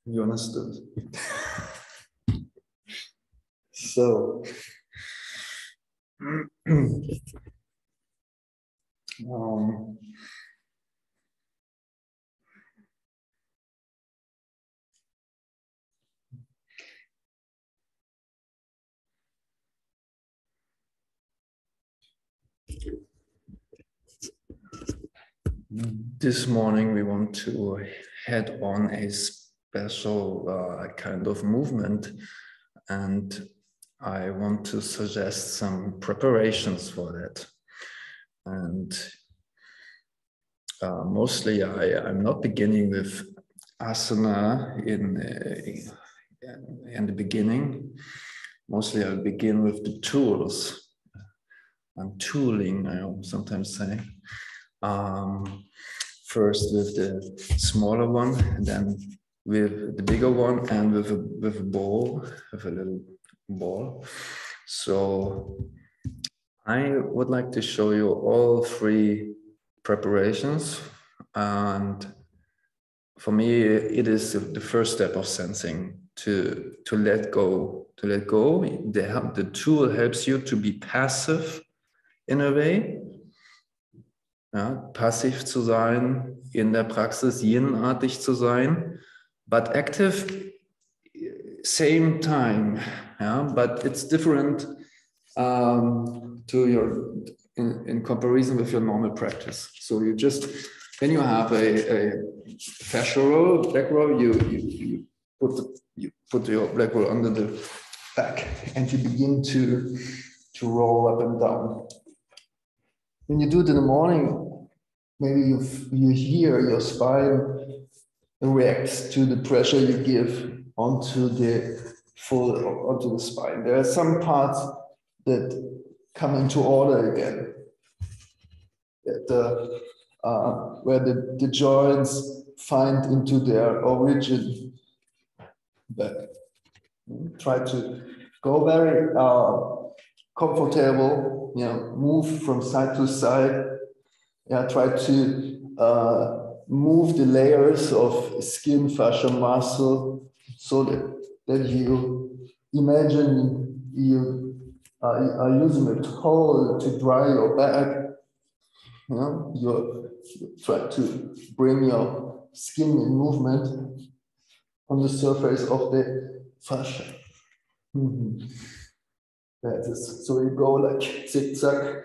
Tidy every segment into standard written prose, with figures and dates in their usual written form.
You understood. So, this morning we want to head on a special kind of movement, and I want to suggest some preparations for that. And mostly I'm not beginning with asana in the beginning. Mostly I'll begin with the tools. I'm tooling, I sometimes say. First with the smaller one, and then with the bigger one, and with a ball, with a little ball. So I would like to show you all three preparations, and for me it is the first step of sensing to let go. To let go, the tool helps you to be passive in a way. Ja, passiv zu sein, in der Praxis yin-artig zu sein, but active same time, yeah, but it's different to your in comparison with your normal practice. So you just, when you have a fascia roll, back roll, you put your black roll under the back and you begin to roll up and down. When you do it in the morning, maybe you hear your spine reacts to the pressure you give onto the spine. There are some parts that come into order again, where the joints find into their origin. But try to go very comfortable. Move from side to side. Try to move the layers of skin, fascia, muscle, so that you imagine you are using a towel to dry your back. You try to bring your skin in movement on the surface of the fascia. That is, so you go like zigzag.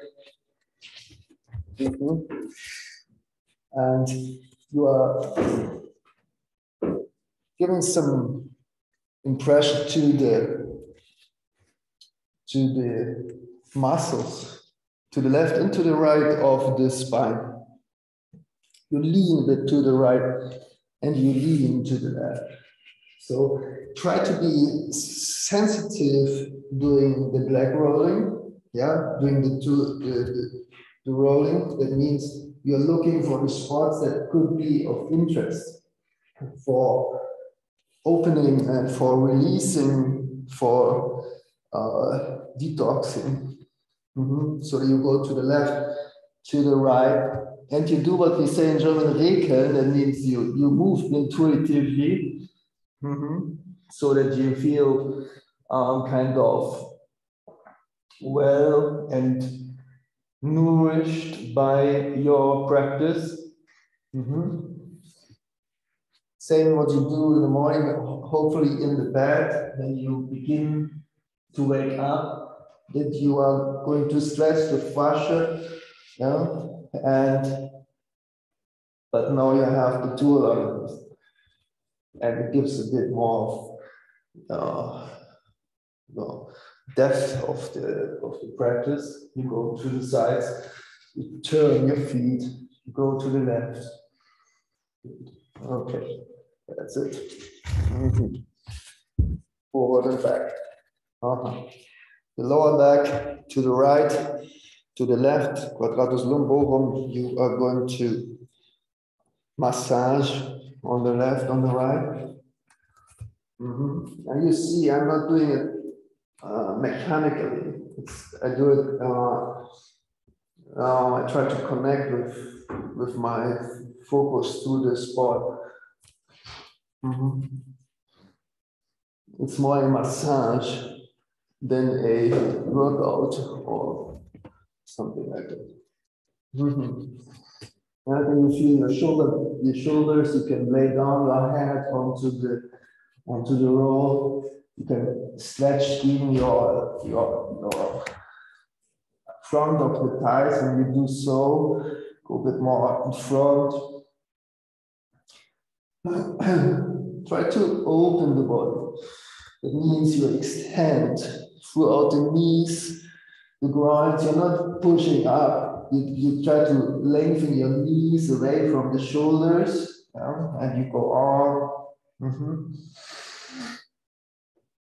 And you are giving some impression to the muscles, to the left and to the right of the spine. You lean a bit to the right and you lean to the left. So try to be sensitive doing the black rolling, doing the rolling. That means you're looking for the spots that could be of interest for opening and for releasing, for detoxing. So you go to the left, to the right, and you do what we say in German, rekeln. That means you move intuitively, so that you feel kind of well and nourished by your practice. Same what you do in the morning, hopefully in the bed, then you begin to wake up, that you are going to stretch the fascia, but now you have the tool on, and it gives a bit more depth of the practice. You go to the sides, you turn your feet, you go to the left. Okay, that's it. Forward and back. The lower back to the right, to the left, quadratus lumborum. You are going to massage on the left, on the right. And you see, I'm not doing it mechanically. I do it. I try to connect with my focus to the spot. It's more a massage than a workout or something like that. And then you feel your shoulders, you can lay down your head onto the roll. You can stretch even your front of the thighs, and you do so. Go a bit more up in front. Try to open the body. That means you extend throughout the knees, the groins. You're not pushing up. You try to lengthen your knees away from the shoulders, and you go on.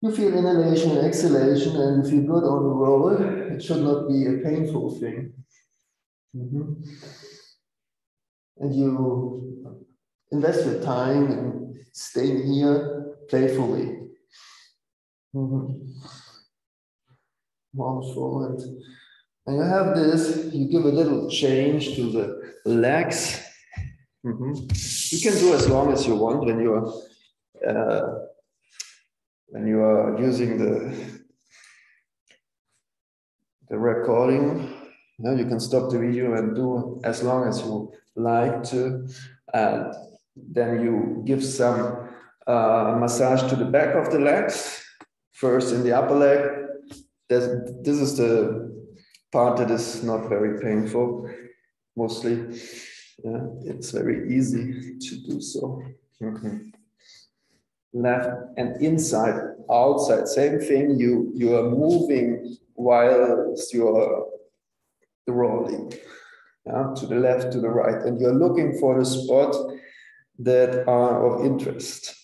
You feel inhalation and exhalation, and if you're good on the roll, it should not be a painful thing. And you invest your time in staying here playfully. Forward. And you have this, you give a little change to the legs. You can do as long as you want when you are using the recording. You can stop the video and do as long as you like to. And then you give some massage to the back of the legs. First in the upper leg. This is the part that is not very painful, mostly. Yeah, it's very easy to do so. Left and inside, outside, same thing. You are moving whilst you are rolling, to the left, to the right, and you're looking for the spots that are of interest.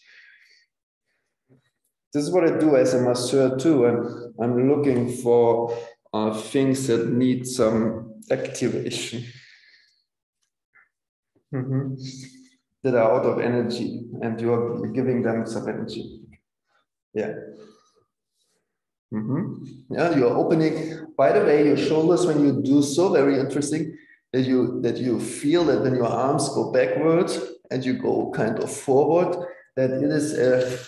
This is what I do as a masseur too, and I'm looking for things that need some activation, that are out of energy, and you're giving them some energy. Yeah. Yeah, you're opening. By the way, your shoulders, when you do so, very interesting that you feel that when your arms go backwards and you go kind of forward, that it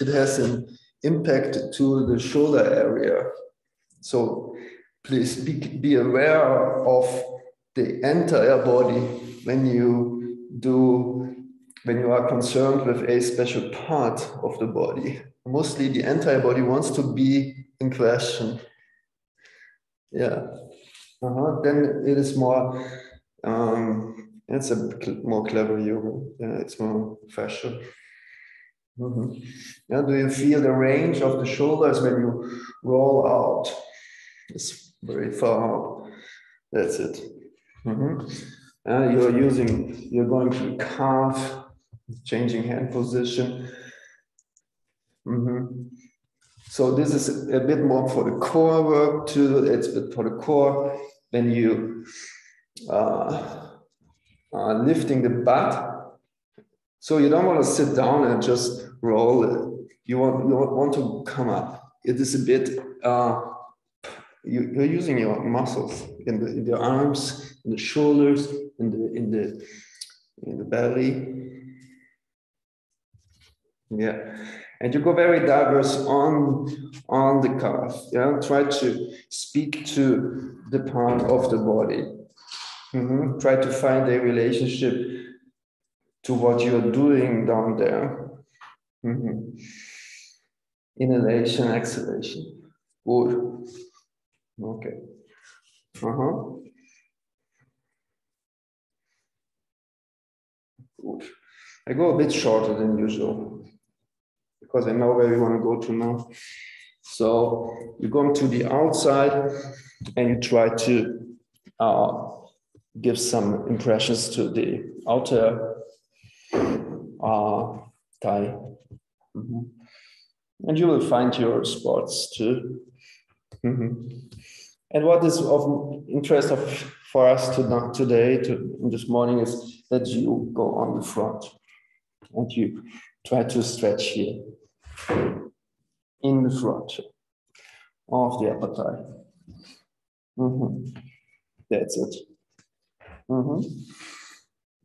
has an impact to the shoulder area. So please be aware of the entire body when you are concerned with a special part of the body. Mostly the entire body wants to be in question. Yeah. Then it is more, it's a more clever yoga. Yeah, it's more fashion. Yeah, do you feel the range of the shoulders when you roll out? It's very far out. That's it. You're going to calf, changing hand position. So this is a bit more for the core work too. It's a bit for the core. When you are lifting the butt, so you don't want to sit down and just roll it. You want to come up. It is a bit. You're using your muscles in the arms, in the shoulders, in the belly. Yeah, and you go very diverse on the calf. Yeah, try to speak to the part of the body. Try to find a relationship to what you're doing down there. Inhalation, exhalation. Good. Okay. Good. I go a bit shorter than usual because I know where we want to go to now. So you're going to the outside and you try to give some impressions to the outer thigh. And you will find your spots too. And what is of interest for us today, this morning, is that you go on the front and you try to stretch here in the front of the upper thigh. That's it.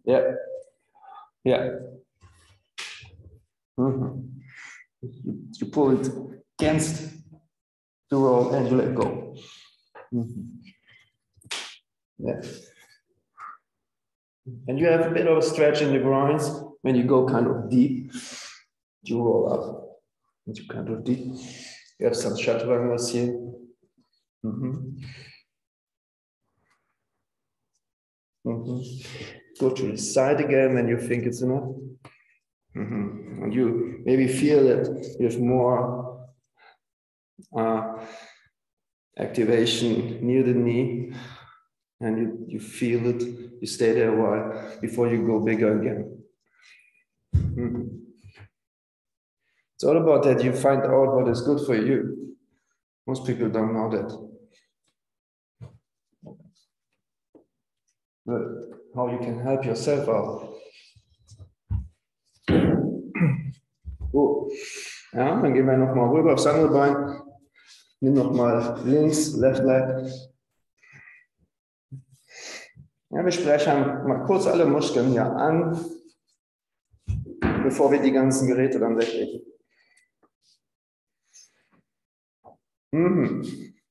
Yeah. Yeah. You pull it against the roll and you let go. Yeah. And you have a bit of a stretch in the groins when you go kind of deep. You roll up and you kind of deep. You have some chaturanas here. Go to the side again when you think it's enough. And you maybe feel that you have more activation near the knee, and you feel it. You stay there a while before you go bigger again. It's all about that you find out what is good for you. Most people don't know that. But how you can help yourself out. Gut. Ja, dann gehen wir nochmal rüber aufs andere Bein. Nimm nochmal links, left leg. Ja, wir sprechen mal kurz alle Muskeln hier an, bevor wir die ganzen Geräte dann weglegen.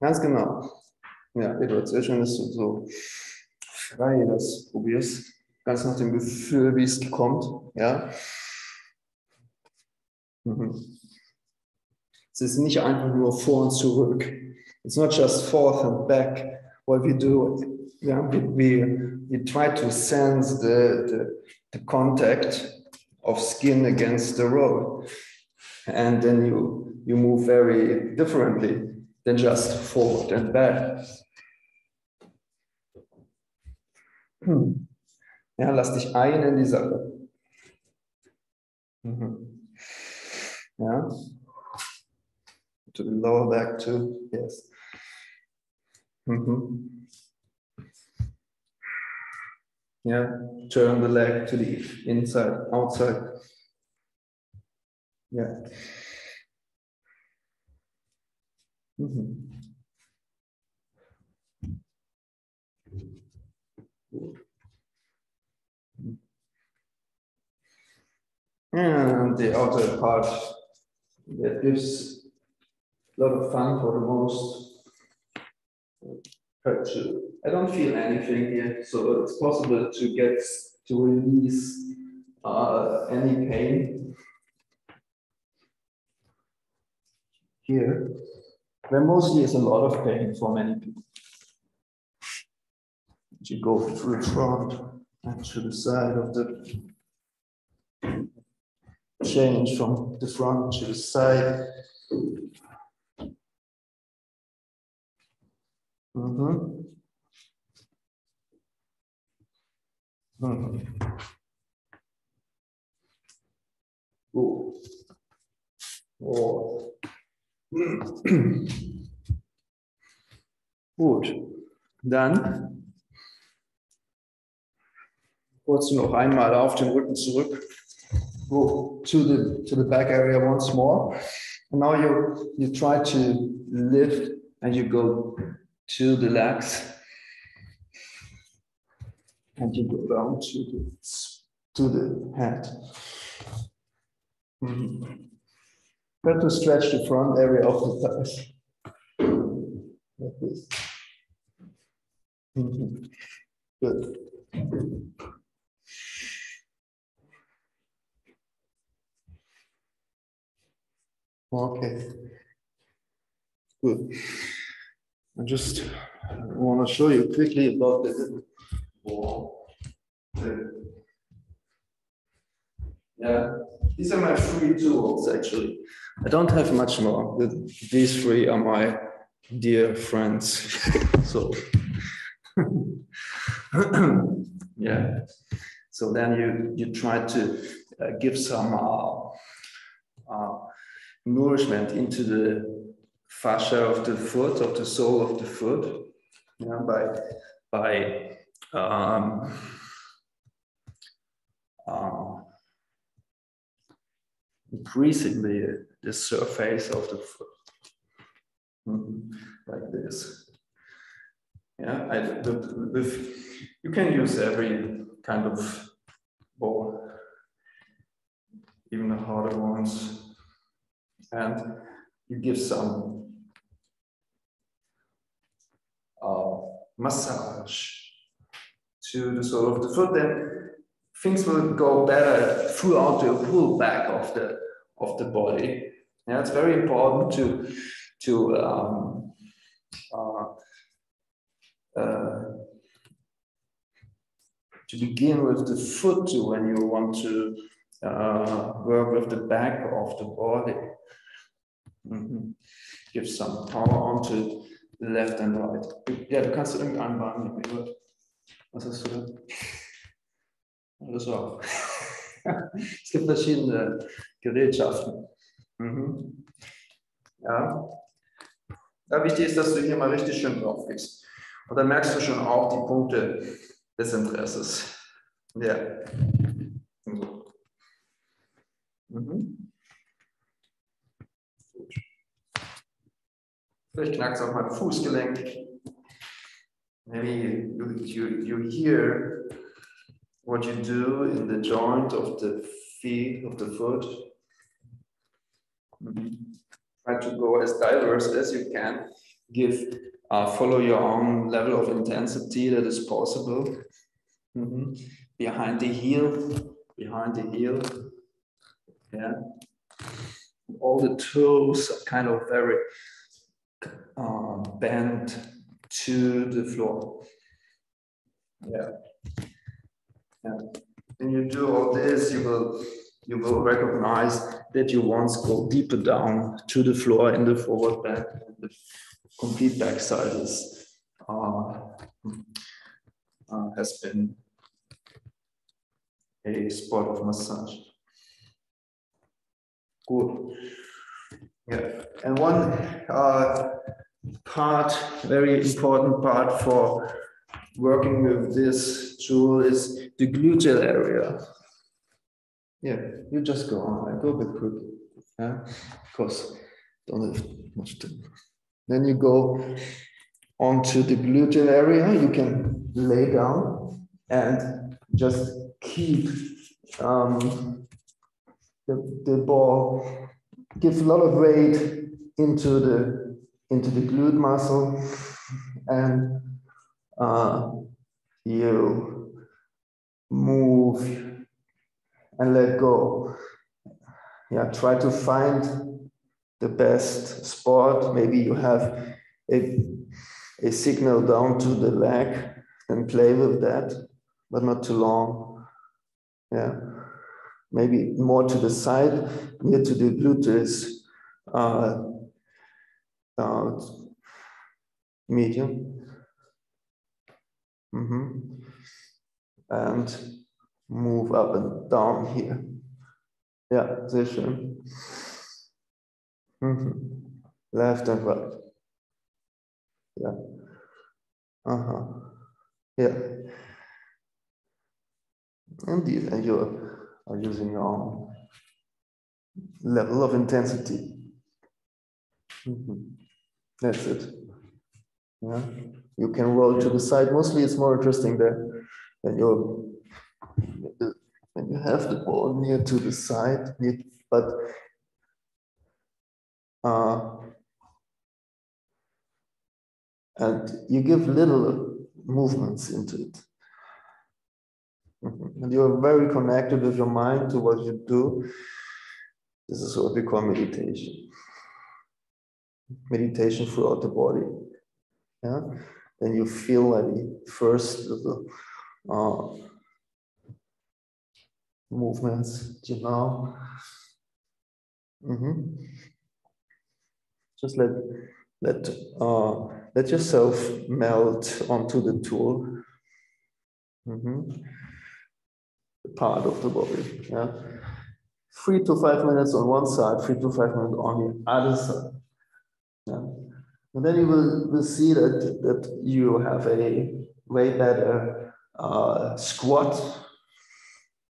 Ganz genau. Ja, Eduard, sehr schön, dass du so frei das probierst. Ganz nach dem Gefühl, wie es kommt. Ja. Es ist nicht einfach nur vor und zurück. It's not just forth and back. What we do, yeah, we try to sense the contact of skin against the roll. And then you move very differently than just forward and back. Ja, lass dich ein in die Sache. Ja. To the lower back too, yes. Yeah, turn the leg to the inside, outside. Yeah. And the outer part that gives a lot of fun for the most. I don't feel anything here, so it's possible to release any pain here. There mostly is a lot of pain for many people. You go to the front and to the side of the change from the front to the side. Gut, dann kurz noch einmal auf den Rücken zurück. Go to the back area once more. And now you try to lift and you go to the legs. And you go down to the head. Try to stretch the front area of the thighs. Like this. Good. Okay. Good. I just want to show you quickly about the wall. Yeah, these are my 3 tools actually. I don't have much more. These 3 are my dear friends. So, yeah. So then you try to give some nourishment into the fascia of the foot, of the sole of the foot, yeah, by increasing the surface of the foot, like this. Yeah, you can use every kind of ball, even the harder ones. And you give some massage to the sole of the foot, then things will go better throughout the whole back of the body. Yeah, it's very important to begin with the foot when you want to work with the back of the body. Give some power onto the left and right. Ja, du kannst irgendeinen Bein nehmen. Was hast du da? Das auch. Es gibt verschiedene Gerätschaften. Ja. Ja, wichtig ist, dass du hier mal richtig schön drauf gehst. Und dann merkst du schon auch die Punkte des Interesses. Ja. So. Gut. Vielleicht knackst du auch mal Fußgelenk. Maybe you hear what you do in the joint of the feet, of the foot. Try to go as diverse as you can. Follow your own level of intensity that is possible. Behind the heel. Yeah. All the toes are kind of very bent to the floor. Yeah. When you do all this, you will recognize that you once go deeper down to the floor in the forward back. The complete backside has been a spot of massage. Good. Yeah, and one very important part for working with this tool is the gluteal area. Yeah, you just go on. I go a bit quick. Yeah, because don't have much time. Then you go onto the gluteal area. You can lay down and just keep the ball. Give a lot of weight into the glute muscle, and you move and let go. Yeah, try to find the best spot. Maybe you have a signal down to the leg and play with that, but not too long. Yeah, maybe more to the side, near to the gluteus, medium. And move up and down here. Ja, sehr schön. Left and right. Yeah. Yeah. Indeed, and you are using your own level of intensity. That's it. Yeah. You can roll to the side. Mostly it's more interesting there when you have the ball near to the side, but and you give little movements into it. And you're very connected with your mind to what you do. This is what we call meditation. Meditation throughout the body. Yeah. Then you feel like first movements, you know. Just let yourself melt onto the tool. The part of the body. Yeah. 3 to 5 minutes on one side, 3 to 5 minutes on the other side. Yeah. And then you will see that you have a way better squat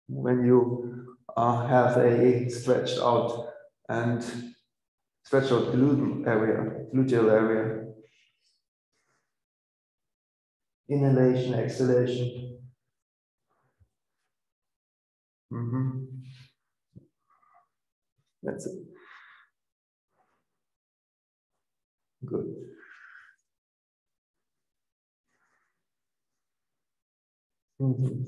when you have a stretched out gluteal area. Inhalation, exhalation. That's it. Good. Mm-hmm.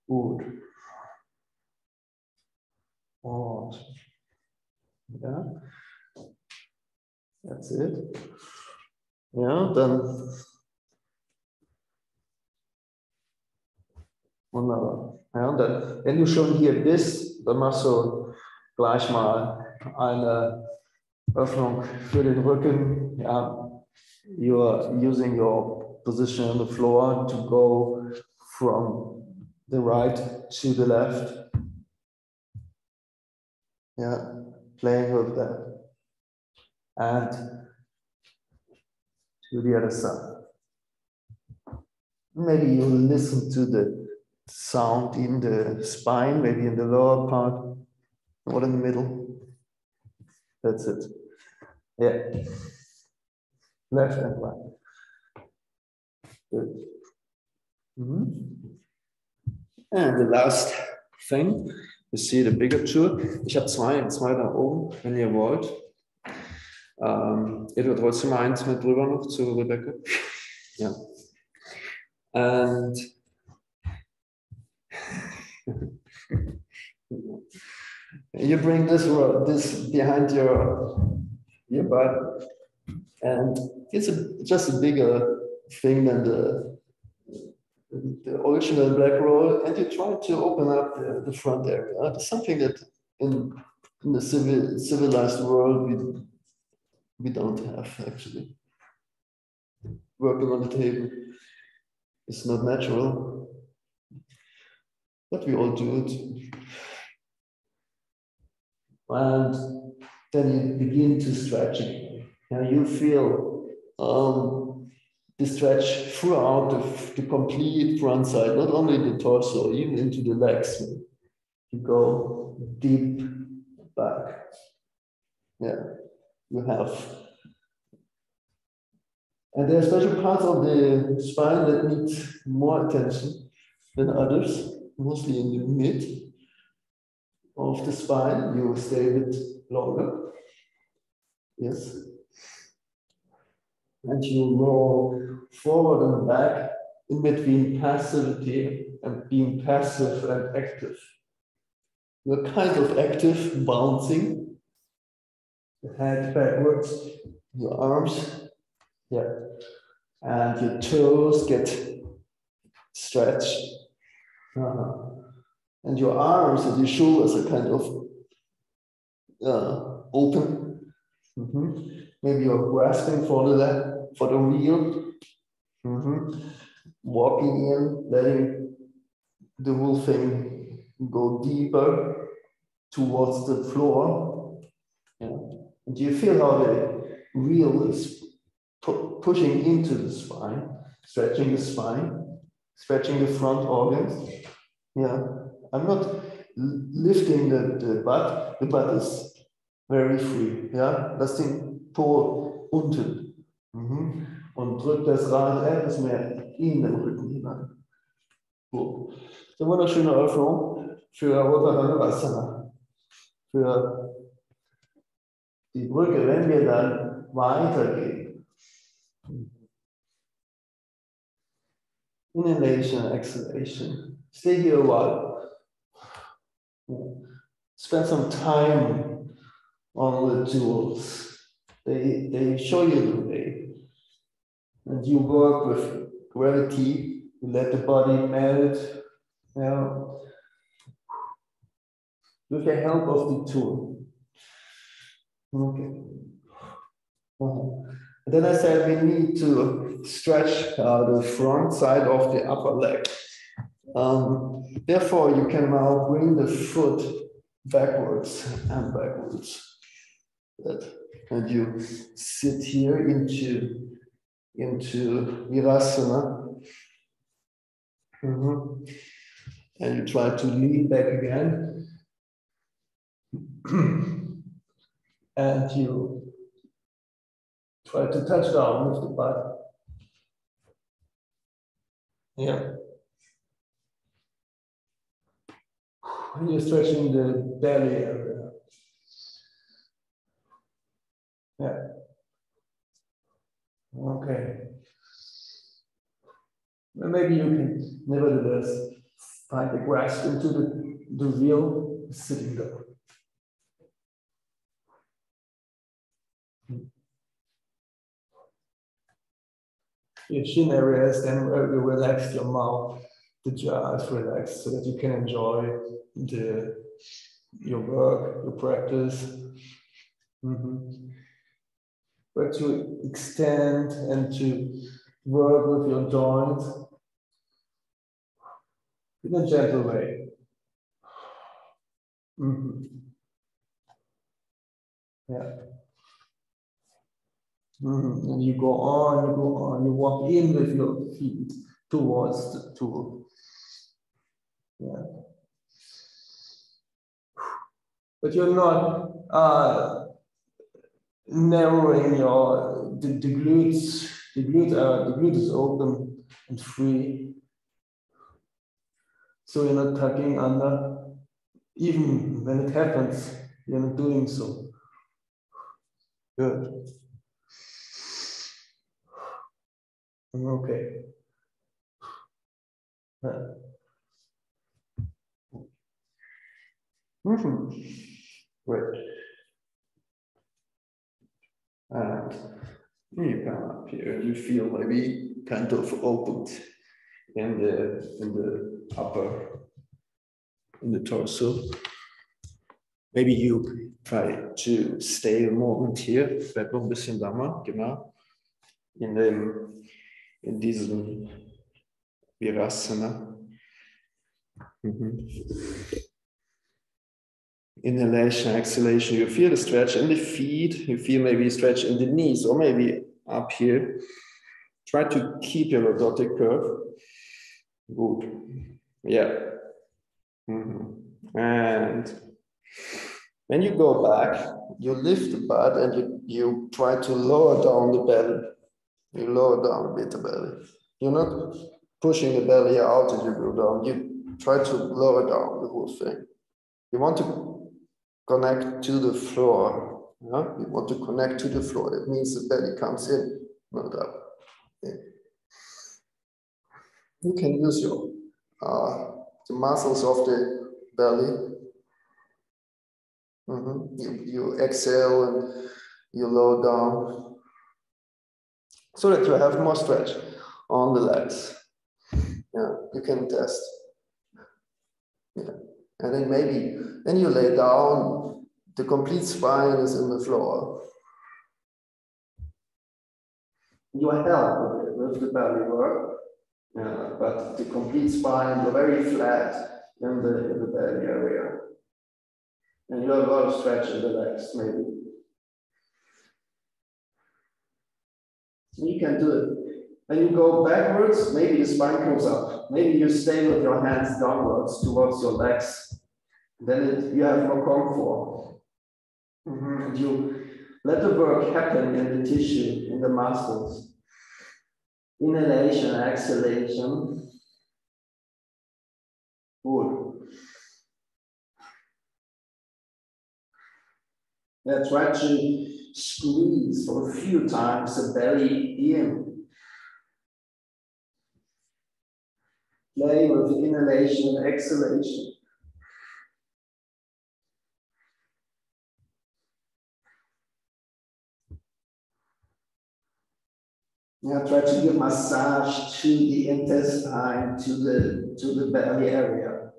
Gut. Und ja, that's it. Ja, dann wunderbar. Ja, und dann, wenn du schon hier bist, dann machst du gleich mal eine Öffnung für den Rücken. Ja, you're using your position on the floor to go from the right to the left. Yeah, playing with that. And to the other side. Maybe you listen to the sound in the spine, maybe in the lower part or in the middle. That's it. Yeah. Left and right. Good. And the last thing, you see the bigger tour. Ich habe zwei da oben, wenn ihr wollt. Ihr tut trotzdem eins mit drüber noch zu Rebecca. Ja. And you bring this behind your butt, and it's just a bigger thing than the original black roll, and you try to open up the front area. It's something that in the civilized world we don't have actually. Working on the table is not natural, but we all do it. And then you begin to stretch it. Now you feel the stretch throughout the complete front side, not only the torso, even into the legs. You go deep back. Yeah, you have. And there are special parts of the spine that need more attention than others, mostly in the mid of the spine. You stay a bit longer. Yes. And you roll forward and back in between passivity and being passive and active. You're kind of active, bouncing, the head backwards, your arms, yeah, and your toes get stretched. And your arms and your shoulders are kind of open. Maybe you're grasping for the wheel. Walking in, letting the whole thing go deeper towards the floor. Yeah. And you feel how the wheel is pushing into the spine, stretching the spine, stretching the front organs. Yeah, I'm not lifting the butt. The butt is very free. Ja, lass den Po unten. Und drück das Rad etwas mehr in den Rücken hinein. So. Das ist eine wunderschöne Öffnung für Kapotasana. Für die Brücke, wenn wir dann weitergehen. Inhalation, exhalation. Stay here a while. Spend some time on the tools. They show you the way. And you work with gravity, you let the body melt, with the help of the tool. Okay. And then I said we need to stretch the front side of the upper leg. Therefore, you can now bring the foot backwards and backwards. And you sit here into Virasana. And you try to lean back again. And you Try to touch down with the butt. Yeah. And you're stretching the belly area. Yeah. Okay. Well, maybe you can nevertheless find the grasp into the real sitting down. Your chin areas, then you relax your mouth, the jaw is relaxed so that you can enjoy your work, your practice. But to extend and to work with your joints in a gentle way. Yeah. And you go on, you walk in with your feet towards the tool. Yeah. But you're not narrowing the glutes. The glute is open and free. So you're not tucking under. Even when it happens, you're not doing so. Good. Okay. Great. And you come up here, you feel maybe kind of opened in the torso. Maybe you try to stay a moment here, bleib noch ein bisschen länger, genau. In diesem Virasana. Inhalation, exhalation, you feel the stretch in the feet, you feel maybe a stretch in the knees, or maybe up here. Try to keep your lordotic curve. Good. Yeah. And when you go back, you lift the butt and you try to lower down the belly. You lower down a bit the belly. You're not pushing the belly out as you go down. You try to lower down the whole thing. You want to connect to the floor. Yeah? You want to connect to the floor. That means the belly comes in, not up. Yeah. You can use your the muscles of the belly. You exhale and you lower down so that you have more stretch on the legs. Yeah, you can test. Yeah. And then you lay down, the complete spine is in the floor. You help with the belly work, but the complete spine, you're very flat in the belly area. And you have a lot of stretch in the legs, maybe. So you can do it. When you go backwards, maybe the spine goes up. Maybe you stay with your hands downwards towards your legs. Then you have more comfort. And you let the work happen in the tissue, in the muscles. Inhalation, exhalation. Good. Yeah, try to squeeze for a few times the belly in. Play with inhalation and exhalation. Yeah, try to give massage to the intestine, to the belly area.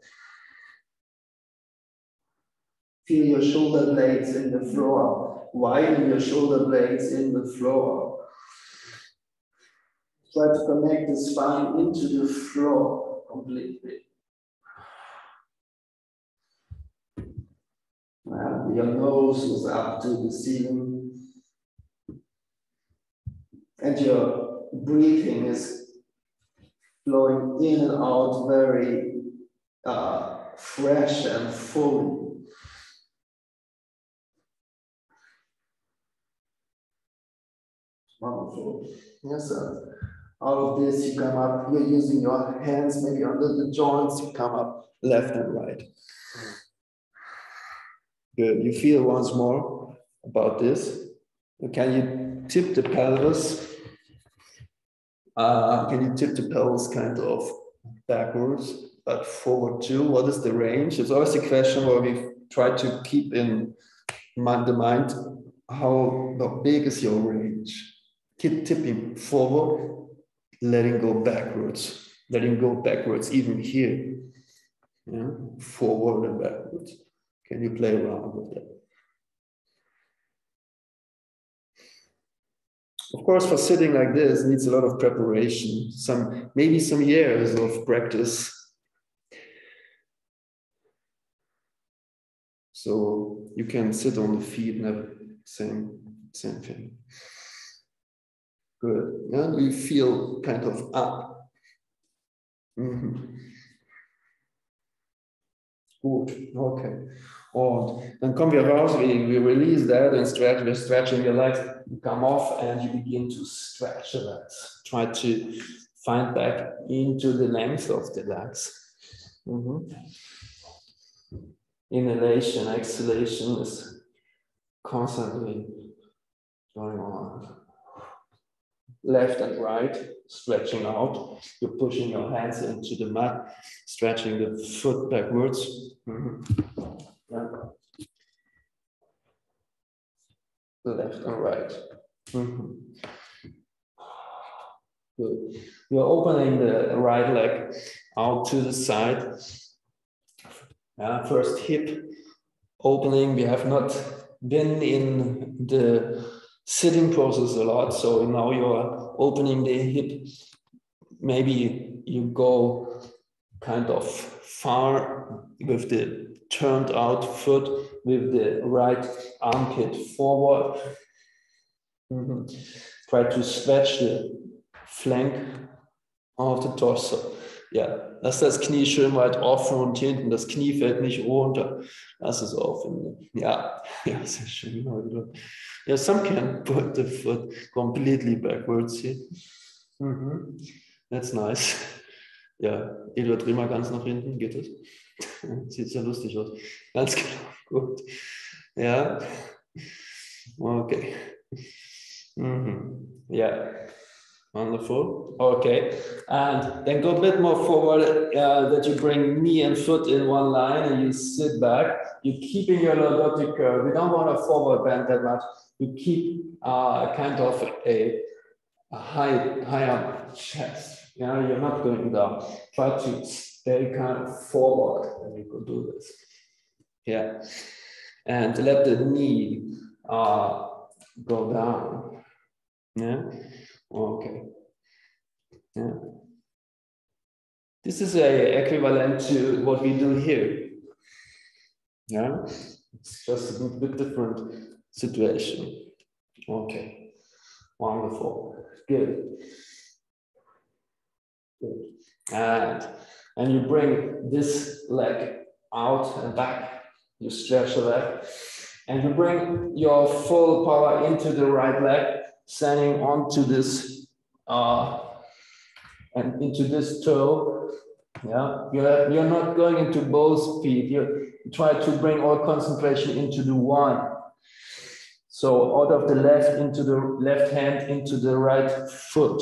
Feel your shoulder blades in the floor. Widen your shoulder blades in the floor. Try to connect the spine into the floor completely. And your nose is up to the ceiling. And your breathing is flowing in and out very fresh and fully. Wonderful. Yes, sir. Out of this, you come up, you're using your hands maybe under the joints, you come up left and right. Good. You feel once more about this. Can you tip the pelvis? Can you tip the pelvis kind of backwards, but forward too? What is the range? It's always a question where we try to keep in the mind how big is your range? Keep tipping forward, letting go backwards, even here. Yeah? Forward and backwards. Can you play around with that? Of course, for sitting like this, needs a lot of preparation, maybe some years of practice. So you can sit on the feet, never same thing. Good. Yeah, you feel kind of up. Gut, okay. Und dann kommen wir raus, we release that and stretch, we're stretching your legs, you come off and you begin to stretch the legs. Try to find back into the length of the legs. Inhalation, exhalation is constantly going on. Left and right, stretching out. You're pushing your hands into the mat, stretching the foot backwards. Yeah. Left and right. Good. You're opening the right leg out to the side. First hip opening. We have not been in the sitting process a lot, so now you're opening the hip. Maybe you go kind of far with the turned out foot, with the right armpit forward. Try to stretch the flank of the torso. Ja, lass das Knie schön weit offen und hinten, das Knie fällt nicht runter. Lass es offen. Ja, sehr schön. Yeah, some can put the foot completely backwards here. That's nice. Ja, Eduard, dreh mal ganz nach hinten, geht das? Sieht sehr lustig aus. Ganz genau, gut. Ja, okay. Yeah. Wonderful. Okay. And then go a bit more forward, that you bring knee and foot in one line and you sit back. You're keeping your lordotic curve. We don't want to forward bend that much. You keep kind of a higher chest. Yeah, you're not going down. Try to stay kind of forward and you could do this. Yeah. And let the knee go down. Yeah. Okay. Yeah. This is equivalent to what we do here. Yeah. It's just a bit different situation. Okay. Wonderful. Good. Good. And you bring this leg out and back. You stretch the leg. And you bring your full power into the right leg, standing onto this and into this toe. Yeah, you're not going into both feet. You try to bring all concentration into the one. So out of the left into the left hand into the right foot.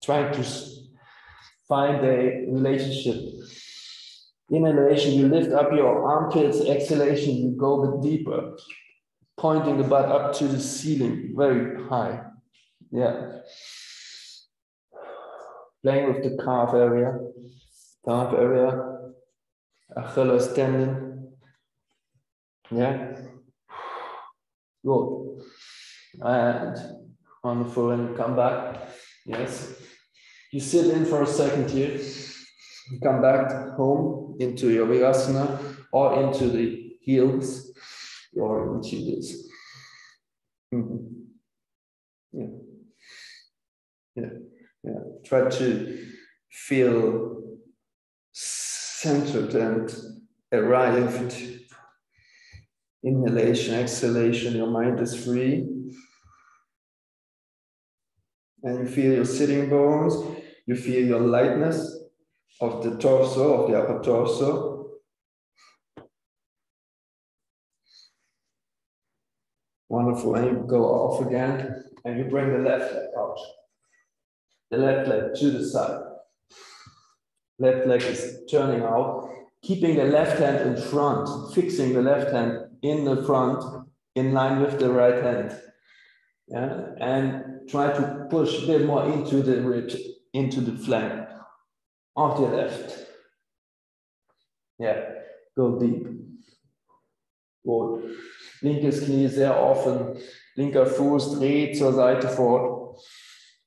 Trying to find a relationship. Inhalation, you lift up your armpits. Exhalation, you go a bit deeper. Pointing the butt up to the ceiling, very high. Yeah. Playing with the calf area, Achilles tendon. Yeah. Good. And wonderful, and come back. Yes. You sit in for a second here. You come back home into your Virasana or into the heels or into this. Yeah. Yeah. Yeah. Try to feel centered and arrived. Inhalation, exhalation, your mind is free. And you feel your sitting bones, you feel your lightness of the torso, of the upper torso. Wonderful. And you go off again and you bring the left leg out. The left leg to the side. Left leg is turning out, keeping the left hand in front, fixing the left hand in the front, in line with the right hand. Yeah? And try to push a bit more into the rib, into the flank of the left. Yeah, go deep. Gut. Linkes Knie sehr offen, linker Fuß dreht zur Seite vor.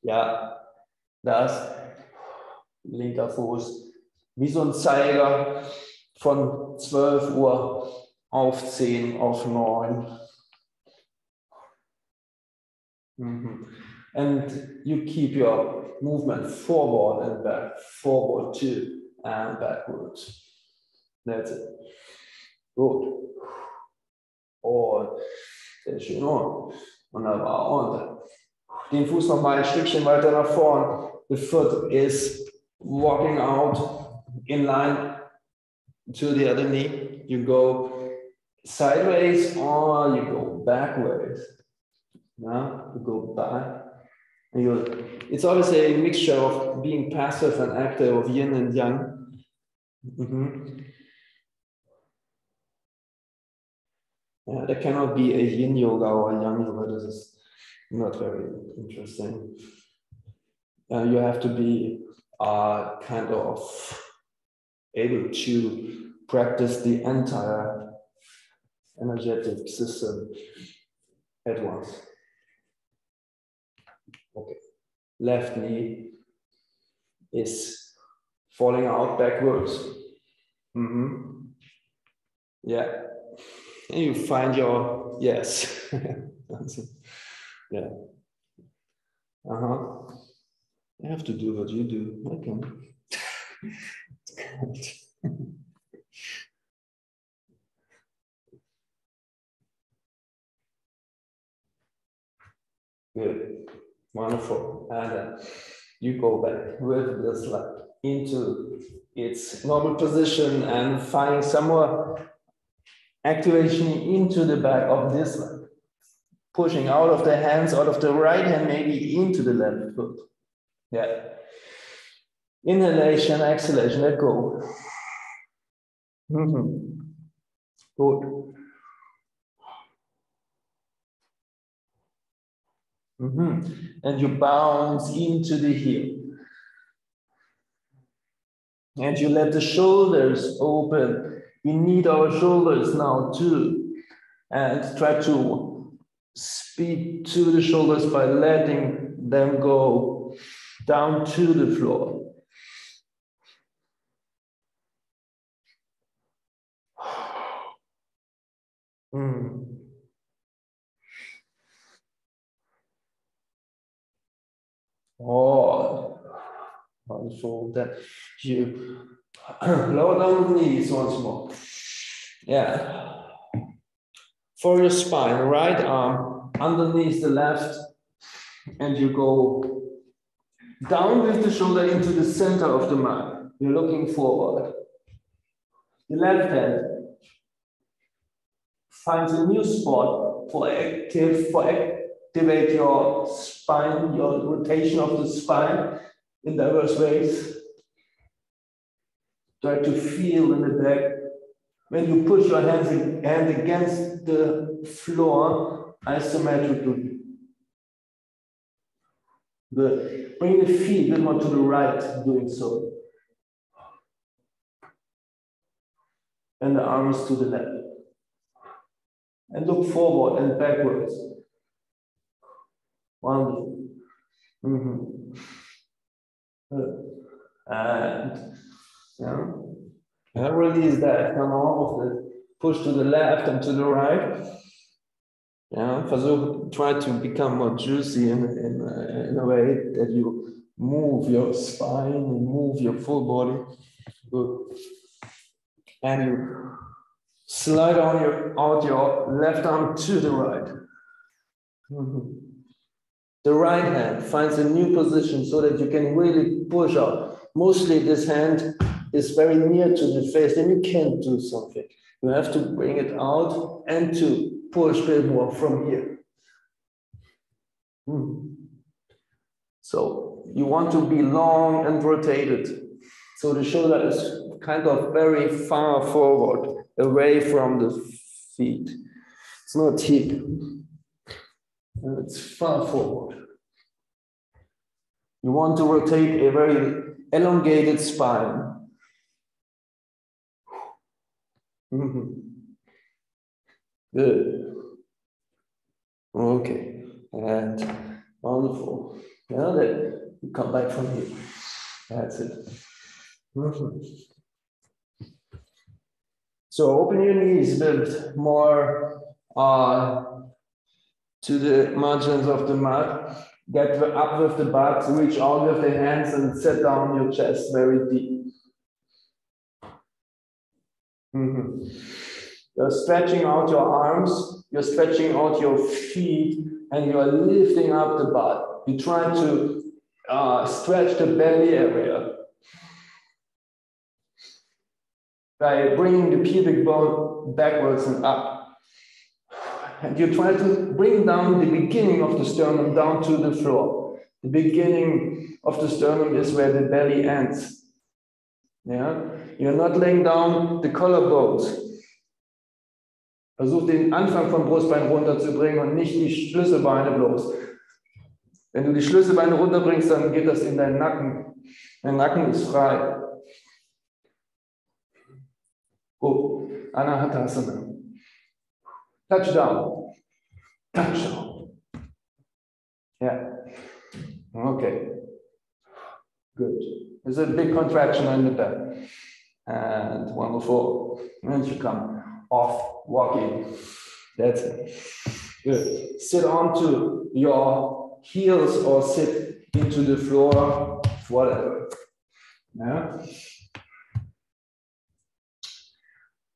Ja, das. Linker Fuß, wie so ein Zeiger von 12 Uhr auf 10, auf 9. And you keep your movement forward and back, forward two and backwards. That's it. Gut. Und sehr schön. Wunderbar. Und den Fuß noch mal ein Stückchen weiter nach vorn. The foot is walking out in line to the other knee. You go sideways or you go backwards. Now you go back. And it's always a mixture of being passive and active, of yin and yang. Yeah, there cannot be a yin yoga or a yang yoga. This is not very interesting. You have to be kind of able to practice the entire energetic system at once. Okay, left knee is falling out backwards. Yeah, and you find your, yes. Yeah. I have to do what you do. Okay. Good. Wonderful. And you go back with this leg into its normal position and find some more activation into the back of this leg. Pushing out of the hands, out of the right hand, maybe into the left foot. Yeah. Inhalation, exhalation, let go. Good. And you bounce into the heel. And you let the shoulders open. We need our shoulders now too. And try to speed to the shoulders by letting them go down to the floor. Oh, wonderful. Then you lower down the knees once more. Yeah. For your spine, right arm underneath the left, and you go down with the shoulder into the center of the mat. You're looking forward. The left hand finds a new spot for activate your spine, your rotation of the spine in diverse ways. Try to feel in the back. When you push your hand against the floor, isometrically. Good. Bring the feet a bit more to the right, doing so. And the arms to the left. And look forward and backwards. Wonderful. And release that. Come off of it. Push to the left and to the right. Yeah, try to become more juicy in a way that you move your spine and move your full body. Good. And you slide out your left arm to the right. The right hand finds a new position so that you can really push out. Mostly this hand is very near to the face, then you can't do something. You have to bring it out and to push a bit more from here. So you want to be long and rotated. So the shoulder is kind of very far forward, away from the feet. It's not hip. It's far forward. You want to rotate a very elongated spine. Good. Okay. And wonderful. Now then, you come back from here. That's it. So open your knees a bit more to the margins of the mat. Get up with the butt, reach out with the hands and set down your chest very deep. You're stretching out your arms, you're stretching out your feet, and you're lifting up the butt. You try to stretch the belly area by bringing the pubic bone backwards and up. And you try to bring down the beginning of the sternum down to the floor. The beginning of the sternum is where the belly ends. Yeah? You're not laying down the collarbones. Versuch den Anfang vom Brustbein runterzubringen und nicht die Schlüsselbeine bloß. Wenn du die Schlüsselbeine runterbringst, dann geht das in deinen Nacken. Dein Nacken ist frei. Gut, Kapotasana. Touchdown. Touchdown. Yeah. Okay. Good. There's a big contraction in the back. And wonderful. And you come off walking. That's it. Good. Sit onto your heels or sit into the floor, whatever. Yeah.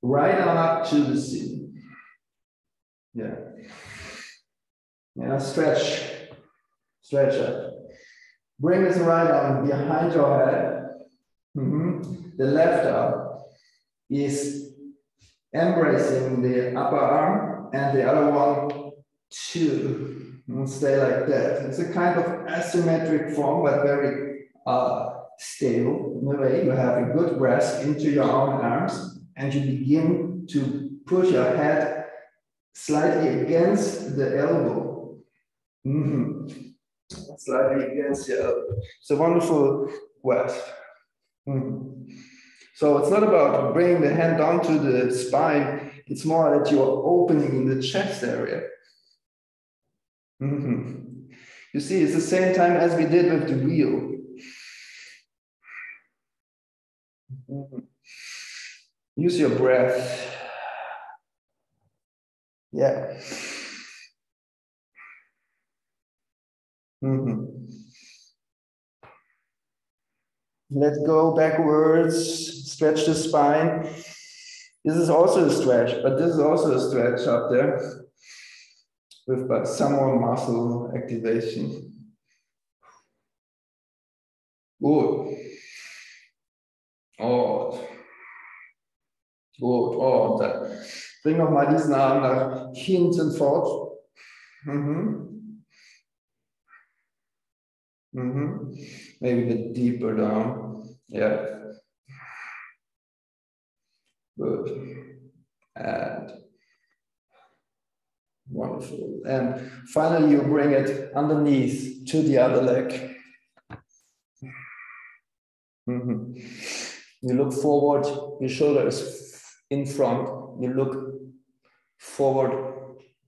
Right arm up to the ceiling. Yeah. Yeah, stretch. Stretch up. Bring this right arm behind your head. The left arm is embracing the upper arm and the other one too. And stay like that. It's a kind of asymmetric form, but very stable. In a way, you have a good rest into your own arms and you begin to push your head slightly against the elbow. Slightly against the elbow. It's a wonderful rest. So it's not about bringing the hand down to the spine. It's more that you're opening in the chest area. You see, it's the same time as we did with the wheel. Use your breath. Yeah. Let go backwards, stretch the spine. This is also a stretch, but this is also a stretch up there with some more muscle activation. Gut. Und. Gut. Und dann bring nochmal diesen Arm nach hinten fort. Maybe a bit deeper down. Yeah. Good. And wonderful. And finally, you bring it underneath to the other leg. You look forward, your shoulder is in front. You look forward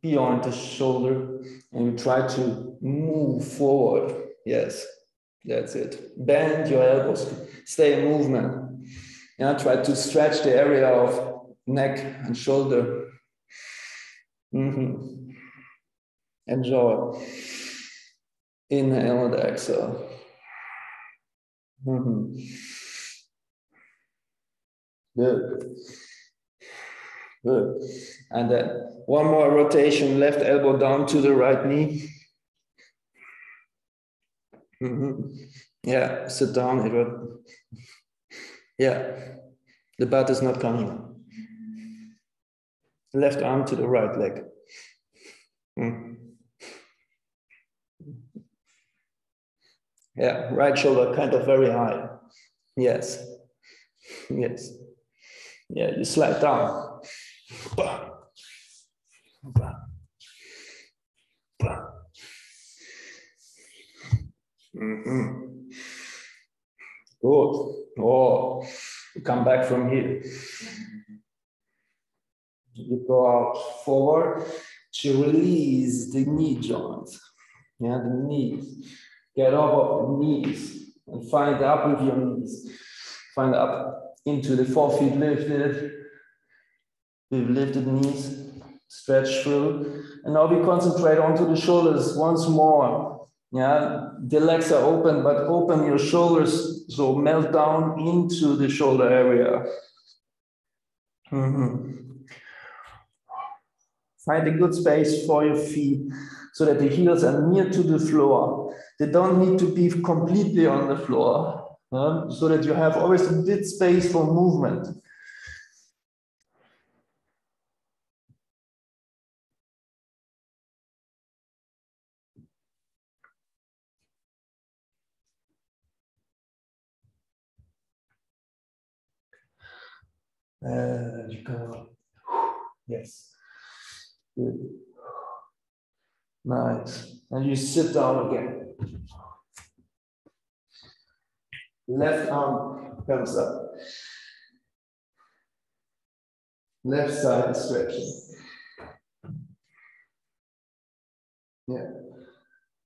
beyond the shoulder and you try to move forward. Yes, that's it. Bend your elbows, stay in movement. Yeah, try to stretch the area of neck and shoulder. Enjoy. Inhale and exhale. Good. Good. And then one more rotation, left elbow down to the right knee. Yeah, sit down, Edward. Yeah, the butt is not coming. Left arm to the right leg. Yeah, right shoulder kind of very high. Yes. Yes. Yeah, you slide down. Good. Oh, you come back from here. You go out forward to release the knee joints. Yeah, the knees. Get off of the knees and find up with your knees. Find up into the 4 feet lifted. We've lifted knees, stretch through. And now we concentrate onto the shoulders once more. Yeah, the legs are open, but open your shoulders. So melt down into the shoulder area. Find a good space for your feet so that the heels are near to the floor. They don't need to be completely on the floor, so that you have always a bit space for movement. There you go. Yes. Good. Nice. And you sit down again. Left arm comes up. Left side is stretching. Yeah.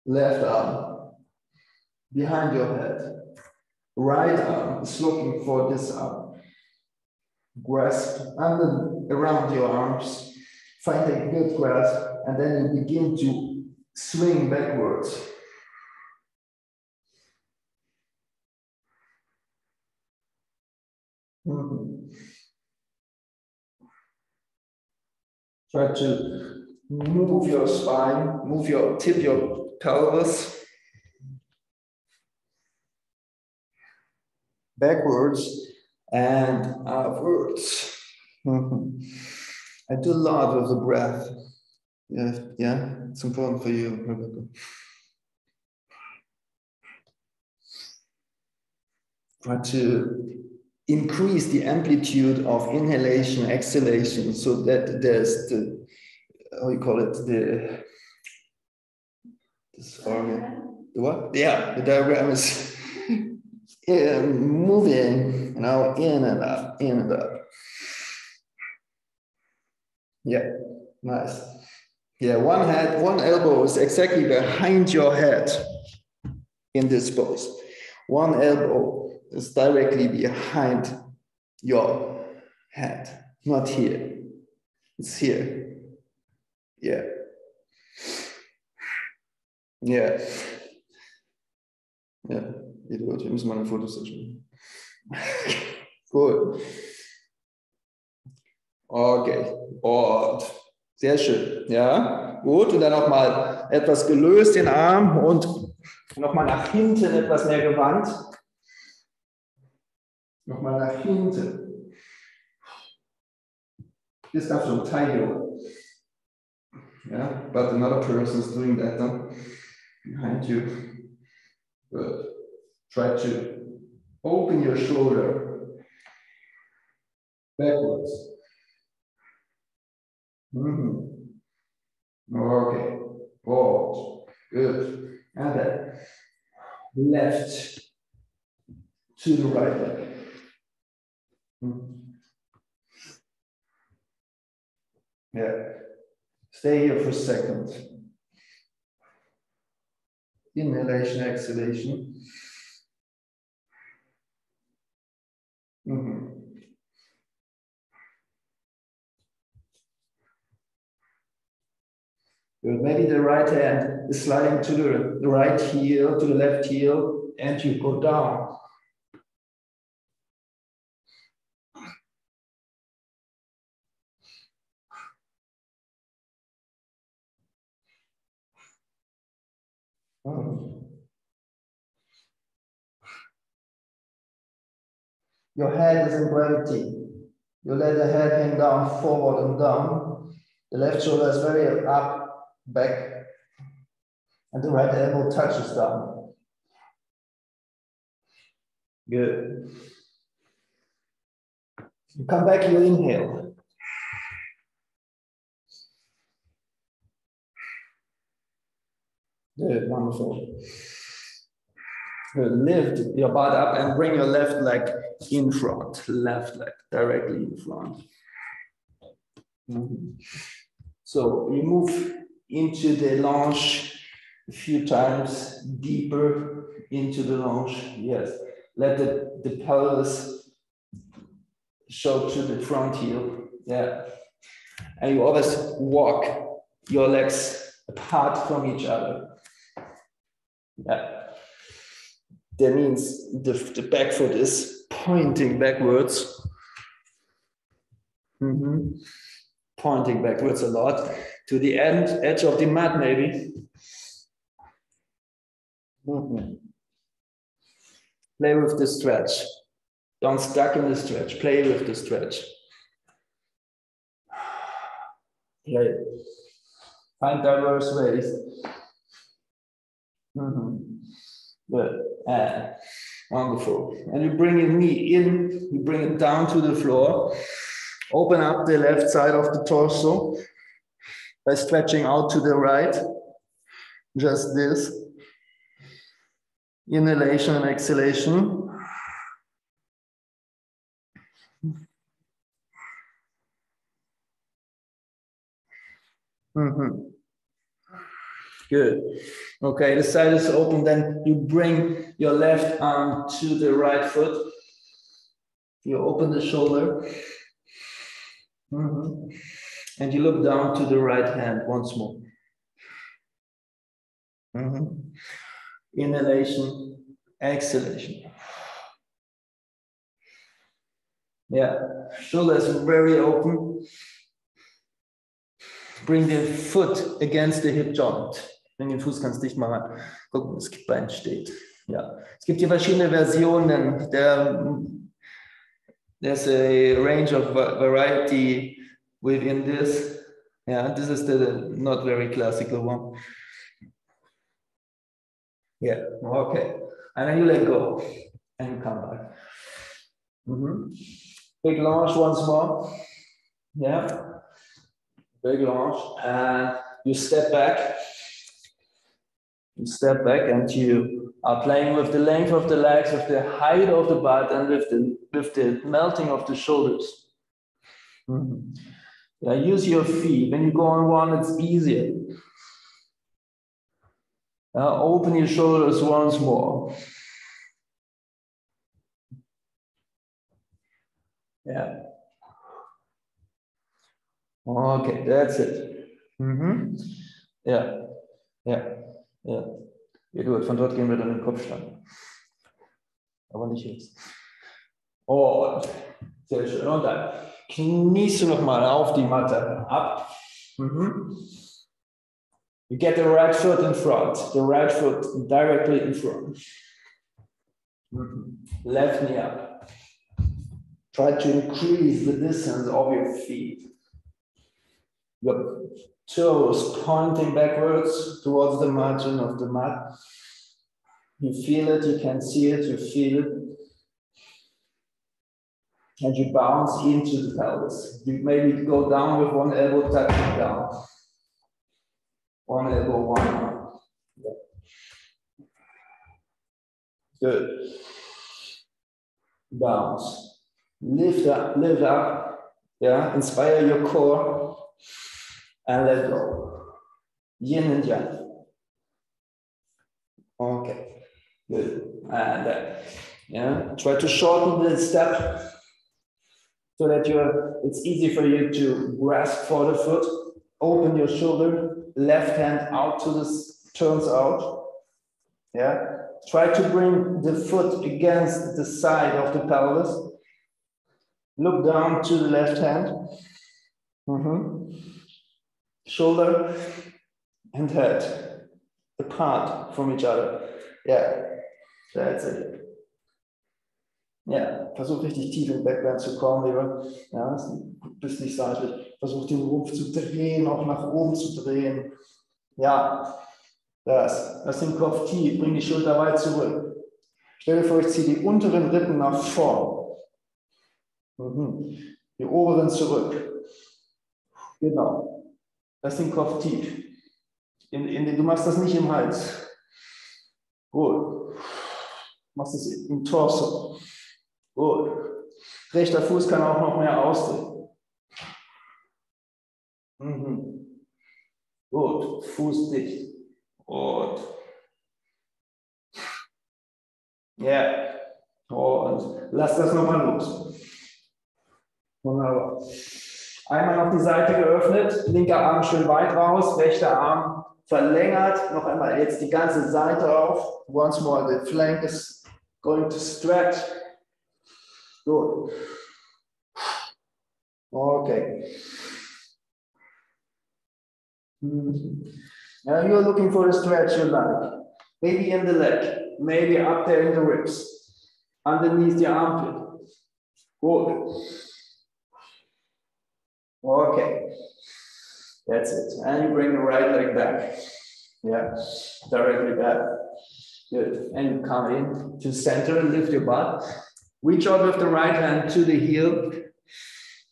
Left arm behind your head. Right arm is looking for this arm. Grasp under around your arms. Find a good grasp, and then you begin to swing backwards. Try to move your spine, tip your pelvis backwards and upwards. I do a lot of the breath. Yeah, it's important for you, Rebecca. Try to increase the amplitude of inhalation, exhalation, so that there's the, how you call it, this organ. The what? Yeah, the diagram is moving, now in and up, in and up. Yeah, nice. Yeah, one elbow is exactly behind your head in this pose. One elbow is directly behind your head, not here. It's here. Yeah. Yeah. Ja, wir müssen mal eine Fotosession. Cool. Okay. Und sehr schön. Ja, gut. Und dann nochmal etwas gelöst, den Arm und nochmal nach hinten etwas mehr gewandt. Nochmal nach hinten. This comes from Tiger. Yeah, but another person is doing that behind you. Good. Try to open your shoulder backwards. Okay. Forward. Good. And then left to the right leg. Yeah. Stay here for a second. Inhalation, exhalation. Good. Maybe the right hand is sliding to the right heel, to the left heel, and you go down. Your head is in gravity. You let the head hang down, forward and down. The left shoulder is very up, back, and the right elbow touches down. Good. You come back, you inhale. Good, wonderful. Good. Lift your butt up and bring your left leg in front. Left leg directly in front. So you move into the lunge a few times, deeper into the lunge. Yes. Let the pelvis show to the front heel. Yeah. And you always walk your legs apart from each other. Yeah. That means the back foot is pointing backwards. Pointing backwards a lot to the edge of the mat, maybe. Play with the stretch. Don't stuck in the stretch. Play with the stretch. Play. Find diverse ways. Good. Wonderful. And you bring your knee in, you bring it down to the floor. Open up the left side of the torso by stretching out to the right. Just this. Inhalation and exhalation. Good. Okay, the side is open. Then you bring your left arm to the right foot. You open the shoulder. And you look down to the right hand once more. Inhalation, exhalation. Yeah, shoulders very open. Bring the foot against the hip joint. Bring den Fuß ganz dicht mal ran. Gucken, das Bein steht. Ja, es gibt hier verschiedene Versionen. There's a range of variety within this. Yeah, this is the not very classical one. Yeah, okay. And then you let go and you come back. Big lunge once more. Yeah. Big lunge. And you step back. You step back and you are playing with the length of the legs, with the height of the butt, and with the melting of the shoulders. Yeah, use your feet. When you go on one, it's easier. Open your shoulders once more. Yeah. Okay, that's it. Ja, ja, ja. Ja, gut, von dort gehen wir dann in den Kopfstand. Aber nicht jetzt. Oh, sehr schön. Und dann kniest du nochmal auf die Matte. Ab. You get the right foot in front. The right foot directly in front. Left knee up. Try to increase the distance of your feet. Your toes pointing backwards towards the margin of the mat. You feel it, you can see it, you feel it. And you bounce into the pelvis. You maybe go down with one elbow touching down. One elbow, one arm. Yeah. Good. Bounce. Lift up. Yeah, inspire your core. And let go. Yin and yang. Okay, good. And yeah, try to shorten the step so that it's easy for you to grasp for the foot. Open your shoulder, left hand out to the turns out. Yeah, try to bring the foot against the side of the pelvis. Look down to the left hand. Shoulder and head apart from each other. Yeah, that's it. Ja, versuch richtig tief in Backbend zu kommen, lieber. Ja, bist nicht seitlich. Versuch den Rumpf zu drehen, auch nach oben zu drehen. Ja, das. Lass den Kopf tief, bring die Schulter weit zurück. Stell dir vor, ich ziehe die unteren Rippen nach vorn. Die oberen zurück. Genau. Lass den Kopf tief. Du machst das nicht im Hals. Gut. Du machst es im Torso. Gut. Rechter Fuß kann auch noch mehr ausdrehen. Gut. Fuß dicht. Gut. Ja. Und lass das nochmal los. Wunderbar. Einmal noch die Seite geöffnet. Linker Arm schön weit raus. Rechter Arm verlängert. Noch einmal jetzt die ganze Seite auf. Once more, the flank is going to stretch. Good. Okay. Now you're looking for a stretch you like. Maybe in the leg, maybe up there in the ribs, underneath the armpit. Good. Okay. That's it. And you bring the right leg back. Yeah, directly back. Good. And you come in to center and lift your butt. Reach out with the right hand to the heel.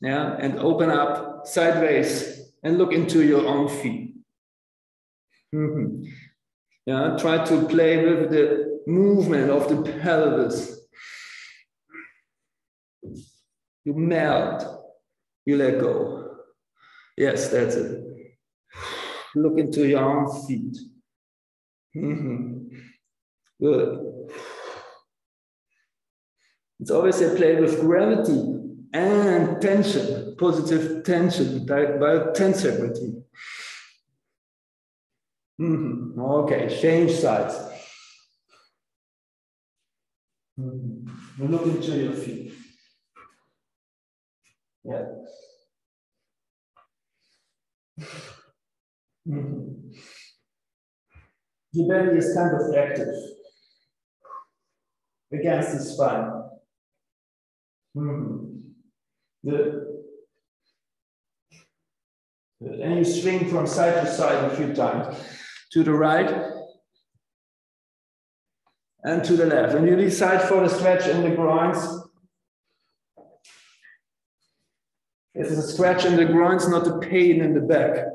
Yeah, and open up sideways and look into your own feet. Yeah, try to play with the movement of the pelvis. You melt, you let go. Yes, that's it. Look into your own feet. Good. It's always a play with gravity and tension, positive tension, biotensity. Okay, change sides. Look into your feet. Yeah. The belly is kind of active against the spine. Good. And you swing from side to side a few times. To the right and to the left. And you decide for the stretch in the groins. It's a stretch in the groins, not a pain in the back.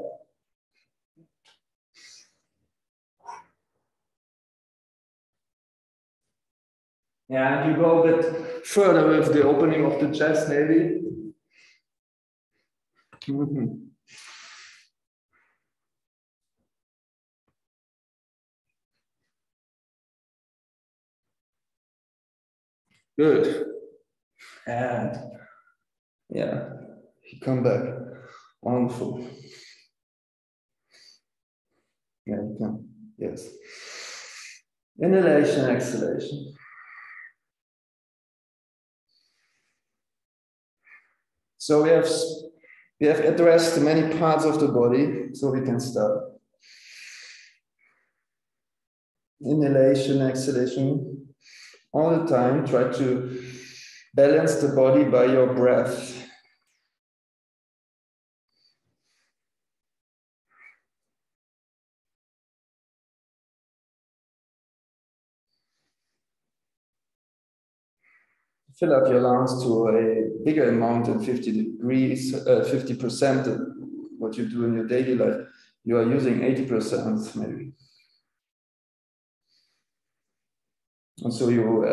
Yeah, and you go a bit further with the opening of the chest, maybe. Good. And yeah, you come back. Wonderful. Yeah, you can. Yes. Inhalation, exhalation. So we have addressed many parts of the body, so we can start. Inhalation, exhalation. All the time, try to balance the body by your breath. Fill up your lungs to a bigger amount than 50%, what you do in your daily life. You are using 80% maybe. And so you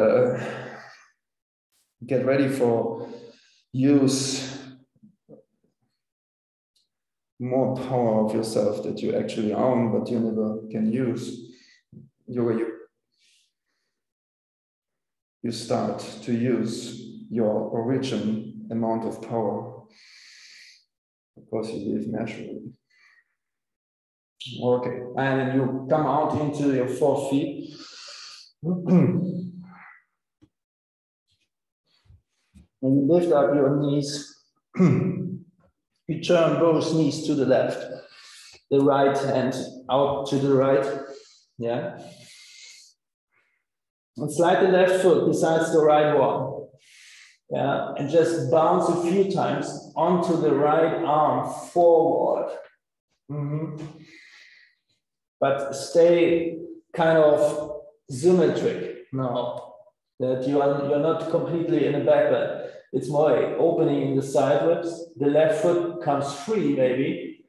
get ready for use more power of yourself that you actually own, but you never can use. You start to use your original amount of power because you live naturally. Okay, and then you come out into your 4 feet. And you lift up your knees. You turn both knees to the left. The right hand out to the right. Yeah. And slide the left foot besides the right one. Yeah, and just bounce a few times onto the right arm forward. But stay kind of symmetric now, that you're not completely in the backward. It's more opening in the side ribs. The left foot comes free, maybe.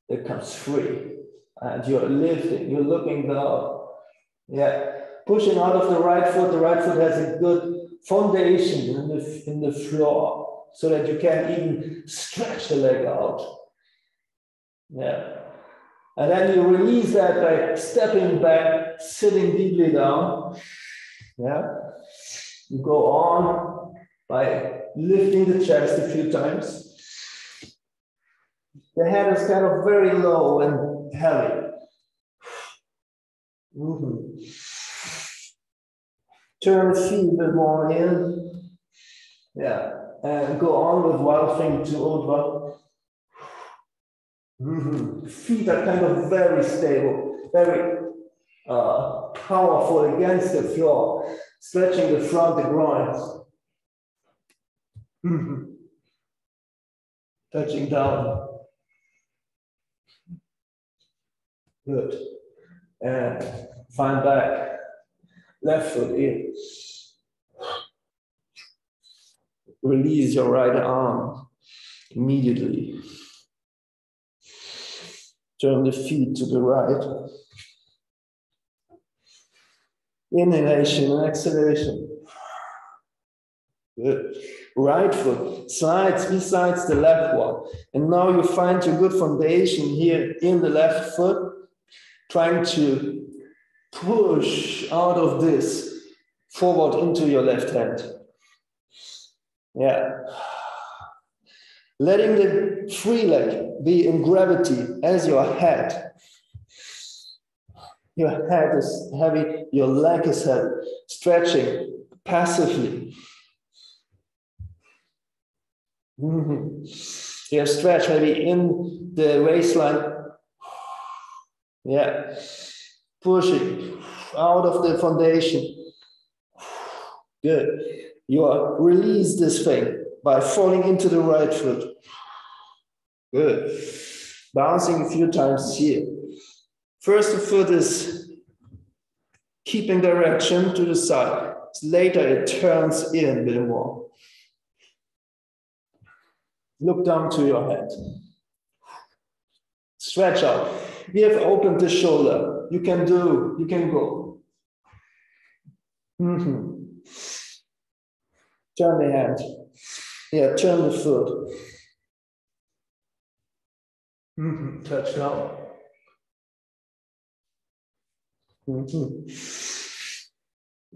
It comes free. And you're lifting, you're looking down. Yeah, pushing out of the right foot. The right foot has a good foundation in the floor, so that you can even stretch the leg out. Yeah. And then you release that by stepping back, sitting deeply down. Yeah. You go on by lifting the chest a few times. The head is kind of very low and heavy. Turn the feet a bit more in. Yeah. And go on with wild thing to Udva. Feet are kind of very stable, very powerful against the floor, stretching the front, the groins. Touching down. Good. And find back. Left foot in. Release your right arm immediately. Turn the feet to the right. Inhalation and exhalation. Good. Right foot slides besides the left one. And now you find your good foundation here in the left foot, trying to push out of this forward into your left hand. Yeah. Letting the free leg be in gravity as your head. Your head is heavy, your leg is heavy, stretching passively. Yeah, stretch maybe in the waistline. Yeah, pushing out of the foundation. Good. You release this thing by falling into the right foot. Good. Bouncing a few times here. First, the foot is keeping direction to the side. Later, it turns in a bit more. Look down to your head. Stretch out. We have opened the shoulder. You can go. Turn the hand. Yeah, turn the foot. Touch down.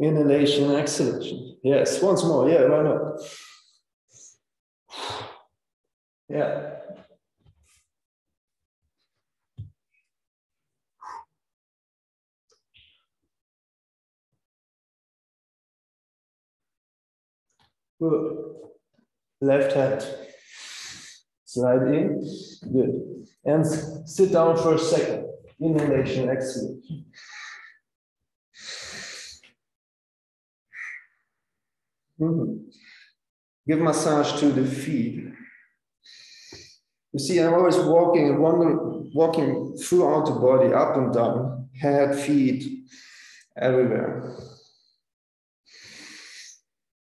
Inhalation, exhalation. Yes, once more. Yeah, why not? Yeah. Good. Left hand. Slide in. Good. And sit down for a second. Inhalation, exhalation. Give massage to the feet. You see, I'm always walking throughout the body, up and down, head, feet, everywhere.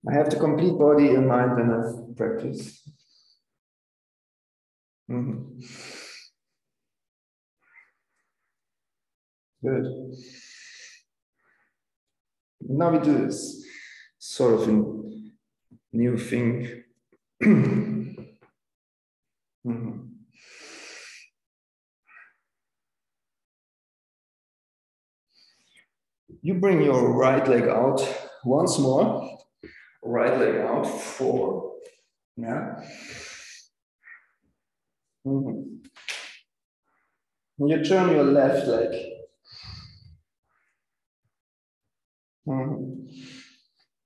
I have the complete body in mind when I practice. Good. Now we do this sort of a new thing. You bring your right leg out once more. Right leg out, 4. Yeah. You turn your left leg.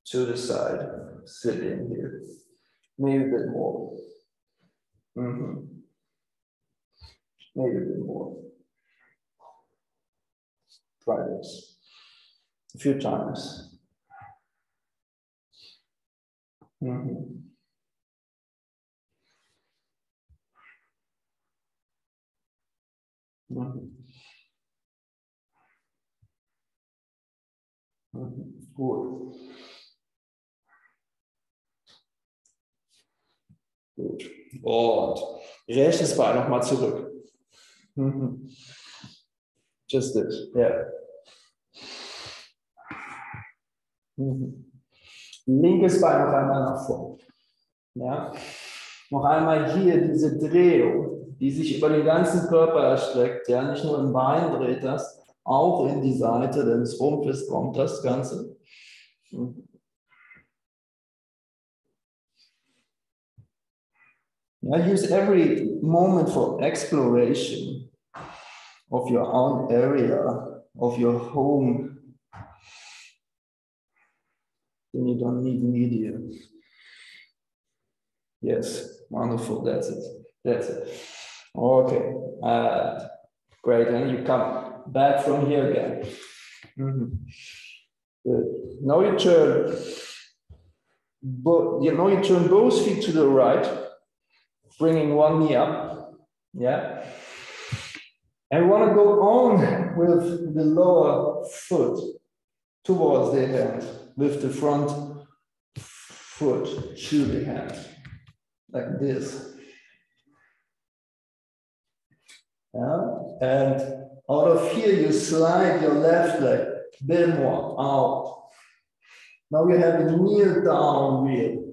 To the side. Sit in here. Maybe a bit more. Maybe a bit more. Try this a few times. Mhm. Mhm. Mhm. Gut. Gut. Und rechtes Bein nochmal zurück. Mhm. Just this. Yeah. Mhm. Linkes Bein noch einmal nach vorn. Ja. Noch einmal hier diese Drehung, die sich über den ganzen Körper erstreckt. Ja. Nicht nur im Bein dreht das, auch in die Seite des Rumpfes kommt das Ganze. Mhm. Yeah, use every moment for exploration of your own area, of your home. Then you don't need media. Yes, wonderful. That's it. That's it. Okay, great. And you come back from here again. Mm-hmm. Good. Now you turn. You turn both feet to the right, bringing one knee up. Yeah. And we want to go on with the lower foot towards the hand, with the front foot to the hand, like this. Yeah. And out of here, you slide your left leg a bit more out. Now you have a kneel down wheel.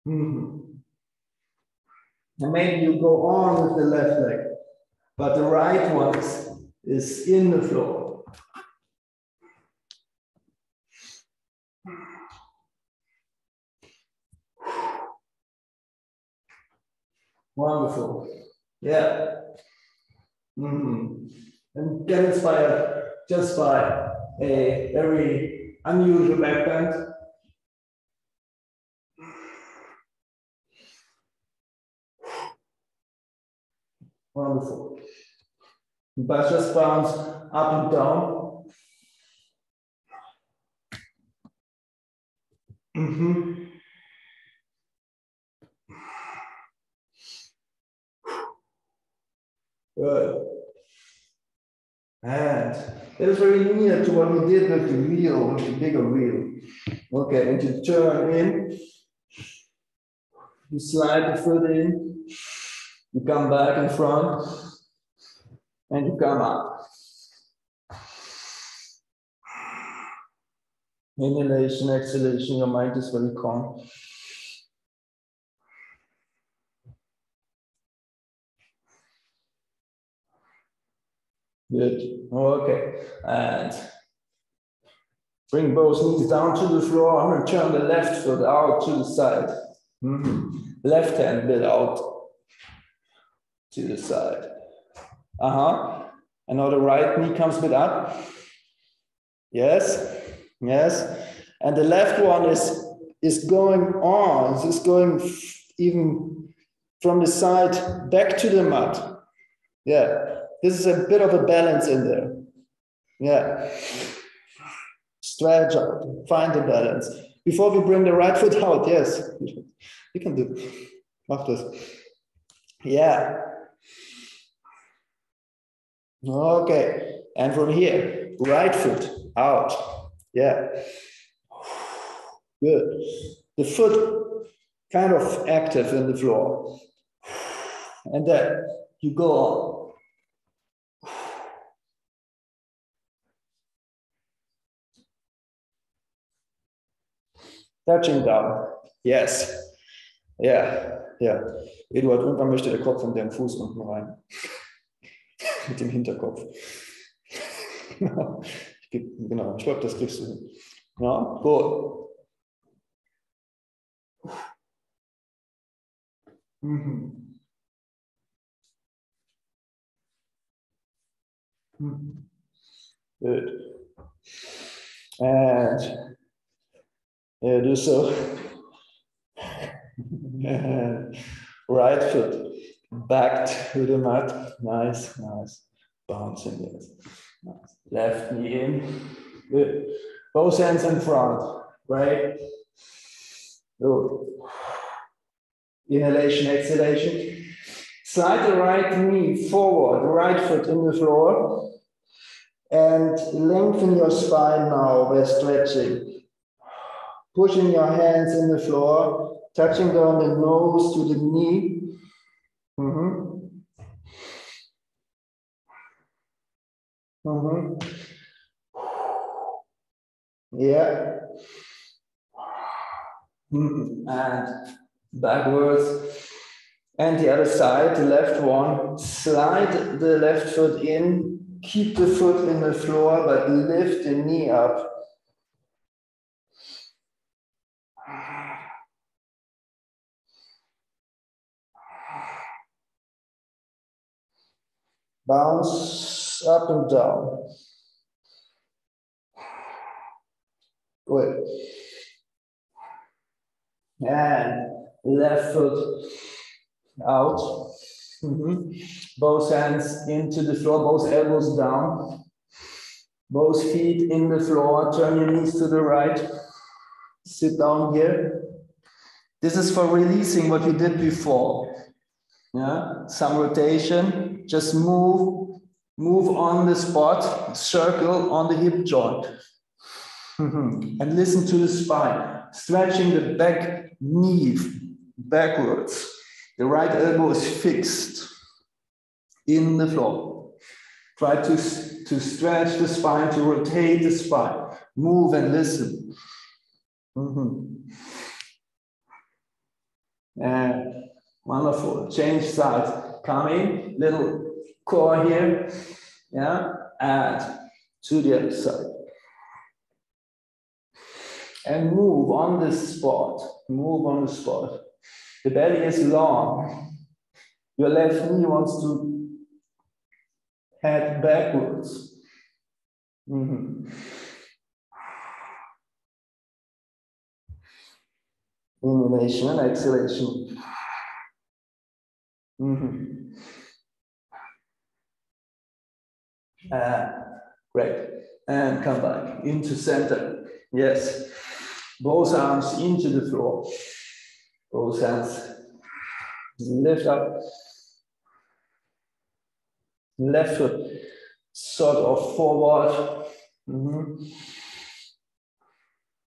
Mm-hmm. And maybe you go on with the left leg, but the right one is in the floor. Wonderful. Yeah. Mm-hmm. And get inspired just by a very unusual back bend. Wonderful. But just bounce up and down. Mm-hmm. Good. And it is very near to what we did with the wheel, with the bigger wheel. Okay, and you turn in, you slide the foot in, you come back in front, and you come up. Inhalation, exhalation, your mind is very calm. Good. Okay. And bring both knees down to the floor. I'm going to turn the left foot out to the side. Mm-hmm. Left hand bit out to the side. And now the right knee comes a bit up. Yes. Yes. And the left one is going on. It's going even from the side back to the mat. Yeah. This is a bit of a balance in there. Yeah. Stretch out, find the balance. Before we bring the right foot out, yes, you can do. Mach das. Yeah. Okay. And from here, right foot out. Yeah. Good. The foot kind of active in the floor. And then you go on. Touching down. Yes. Ja. Ja. Eduard, irgendwann möchte der Kopf und der Fuß unten rein. Mit dem Hinterkopf. Genau. Ich glaube, das kriegst du hin. Ja, gut. Mhm. Good. And do so. Right foot back to the mat. Nice, nice. Bouncing it. Nice. Left knee in. Good. Both hands in front. Right. Good. Inhalation, exhalation. Slide the right knee forward, the right foot in the floor. And lengthen your spine now by stretching. Pushing your hands in the floor, touching down the nose to the knee. Yeah. And backwards. And the other side, the left one. Slide the left foot in. Keep the foot in the floor, but lift the knee up. Bounce up and down. Good. And left foot out. Both hands into the floor, both elbows down. Both feet in the floor. Turn your knees to the right. Sit down here. This is for releasing what we did before. Yeah, some rotation. Just move on the spot. Circle on the hip joint. And listen to the spine. Stretching the back knee backwards. The right elbow is fixed in the floor. Try to stretch the spine, to rotate the spine. Move and listen. And wonderful. Change sides. Coming, little core here. Yeah, and to the other side. And move on the spot. Move on the spot. The belly is long. Your left knee wants to head backwards. Inhalation and exhalation. Great. And come back into center. Yes. Both arms into the floor. Both hands lift up. Left foot sort of forward.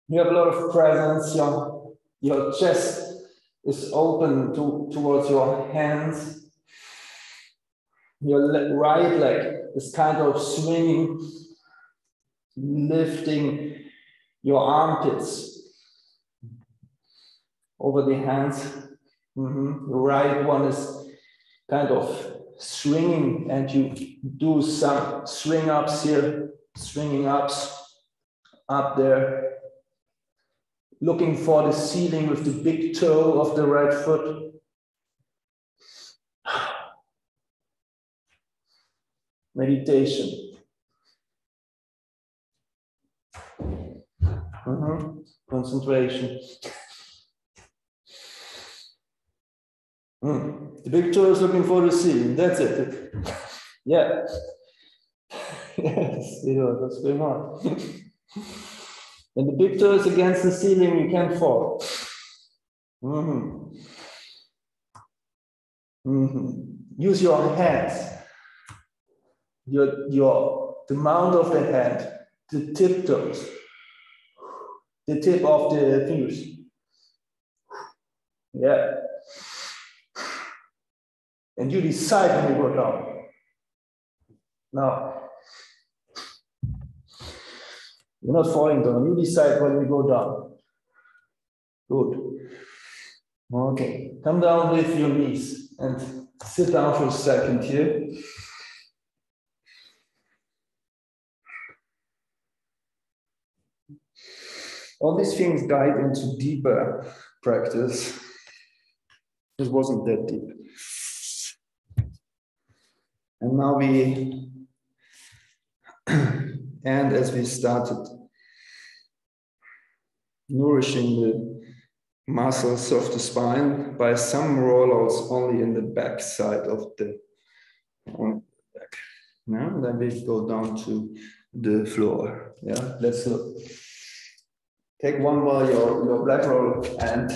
You have a lot of presence. Your chest is open towards your hands. Your right leg is kind of swinging, lifting your armpits over the hands. The right one is kind of swinging, and you do some swing ups here, swinging ups up there. Looking for the ceiling with the big toe of the right foot. Meditation. Concentration. The big toe is looking for the ceiling. That's it. Yeah. Yes, what's going on? When the big toe is against the ceiling, you can't fall. Use your hands. The mount of the hand, the tiptoes, the tip of the fingers. Yeah. And you decide when you go down. Now, you're not falling down. You decide when you go down. Good. Okay. Come down with your knees and sit down for a second here. All these things guide into deeper practice. It wasn't that deep. And now we and as we started nourishing the muscles of the spine by some rollouts only in the back side of the back. Now, then we go down to the floor. Yeah, let's look. take one more your black roll and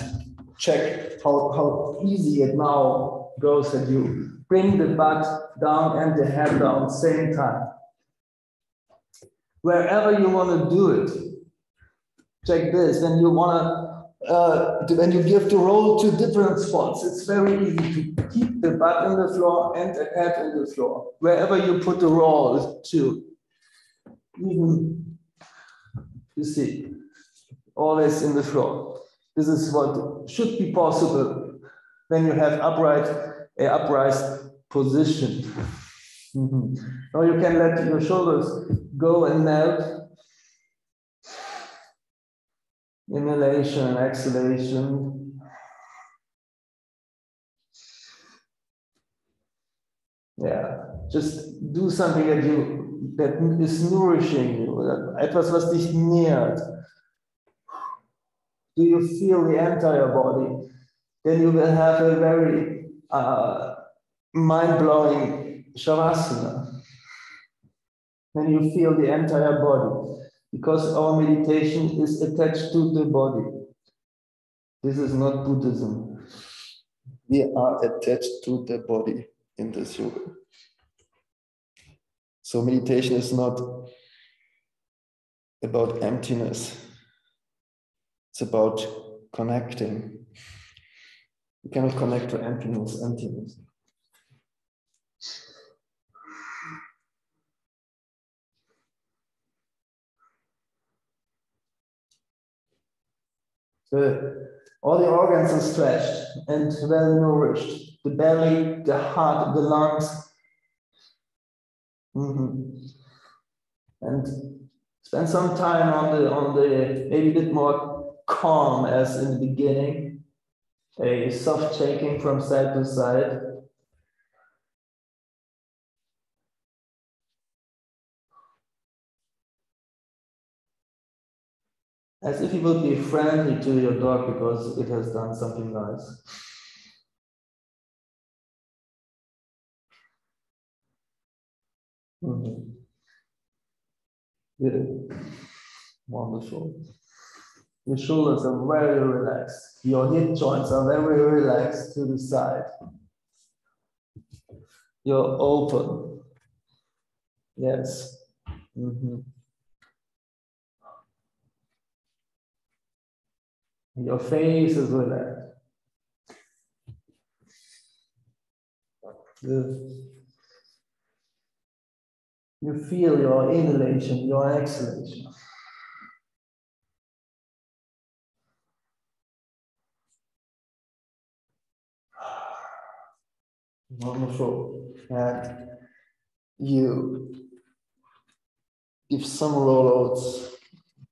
check how easy it now goes that you bring the butt down and the head down same time. Wherever you want to do it, check this. When you want to, when you give the roll to different spots, it's very easy to keep the butt in the floor and the head in the floor. Wherever you put the roll to, even you see, always in the floor. This is what should be possible when you have upright position. Now you can let your shoulders go and melt. Inhalation and exhalation. Yeah, just do something that is nourishing you, etwas, was dich nährt. Do you feel the entire body? Then you will have a very mind-blowing shavasana. When you feel the entire body, because our meditation is attached to the body. This is not Buddhism. We are attached to the body in this yoga. So meditation is not about emptiness. It's about connecting. You cannot connect to emptiness. So all the organs are stretched and well nourished. The belly, the heart, the lungs. And spend some time on the maybe a bit more calm as in the beginning. A soft shaking from side to side. As if you would be friendly to your dog because it has done something nice. Good. Wonderful. Your shoulders are very relaxed. Your hip joints are very relaxed to the side. You're open. Yes. Your face is relaxed. Good. You feel your inhalation, your exhalation. Wonderful. And you give some rollouts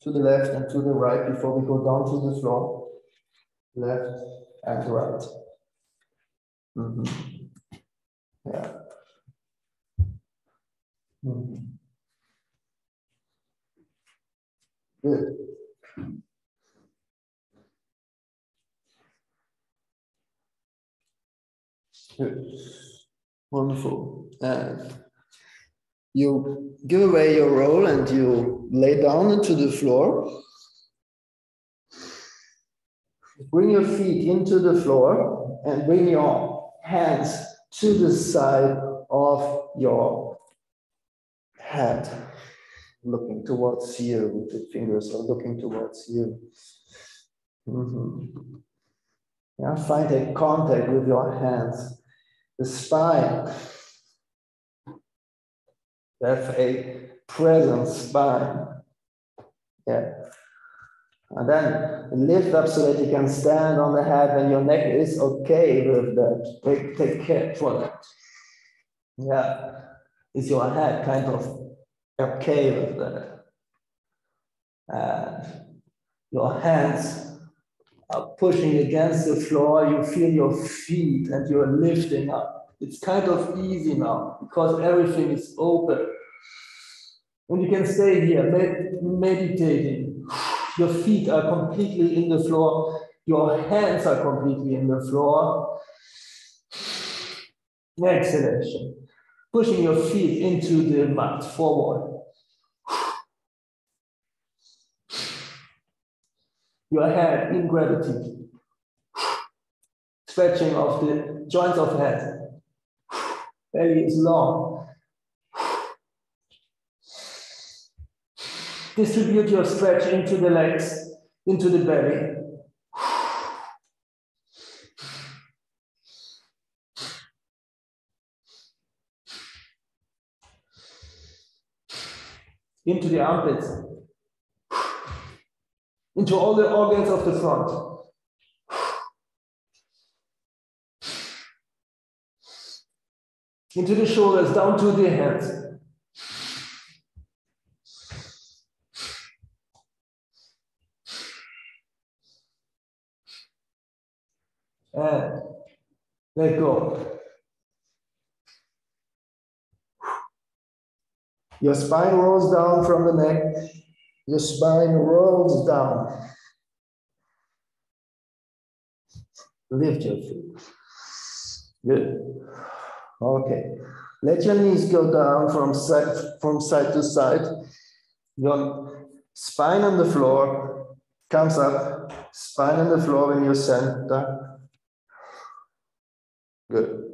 to the left and to the right before we go down to the floor. Left and right. Yeah. Good. Good. Wonderful. And you give away your roll and you lay down into the floor. Bring your feet into the floor and bring your hands to the side of your head, looking towards you. The fingers are looking towards you. Yeah, find a contact with your hands. The spine. Have a present spine. Yeah. And then lift up so that you can stand on the head and your neck is okay with that. Take care for that. Yeah. Is your head kind of okay with that? And your hands are pushing against the floor. You feel your feet and you're lifting up. It's kind of easy now because everything is open. And you can stay here meditating. Your feet are completely in the floor. Your hands are completely in the floor. Exhalation. Pushing your feet into the mat, forward. your head in gravity. Stretching of the joints of the head. Belly is long. Distribute your stretch into the legs, into the belly. Into the armpits. Into all the organs of the front. Into the shoulders, down to the hands. And let go. Your spine rolls down from the neck. Your spine rolls down. Lift your feet. Good. Okay. Let your knees go down from side to side. Your spine on the floor comes up. Spine on the floor in your center. Good.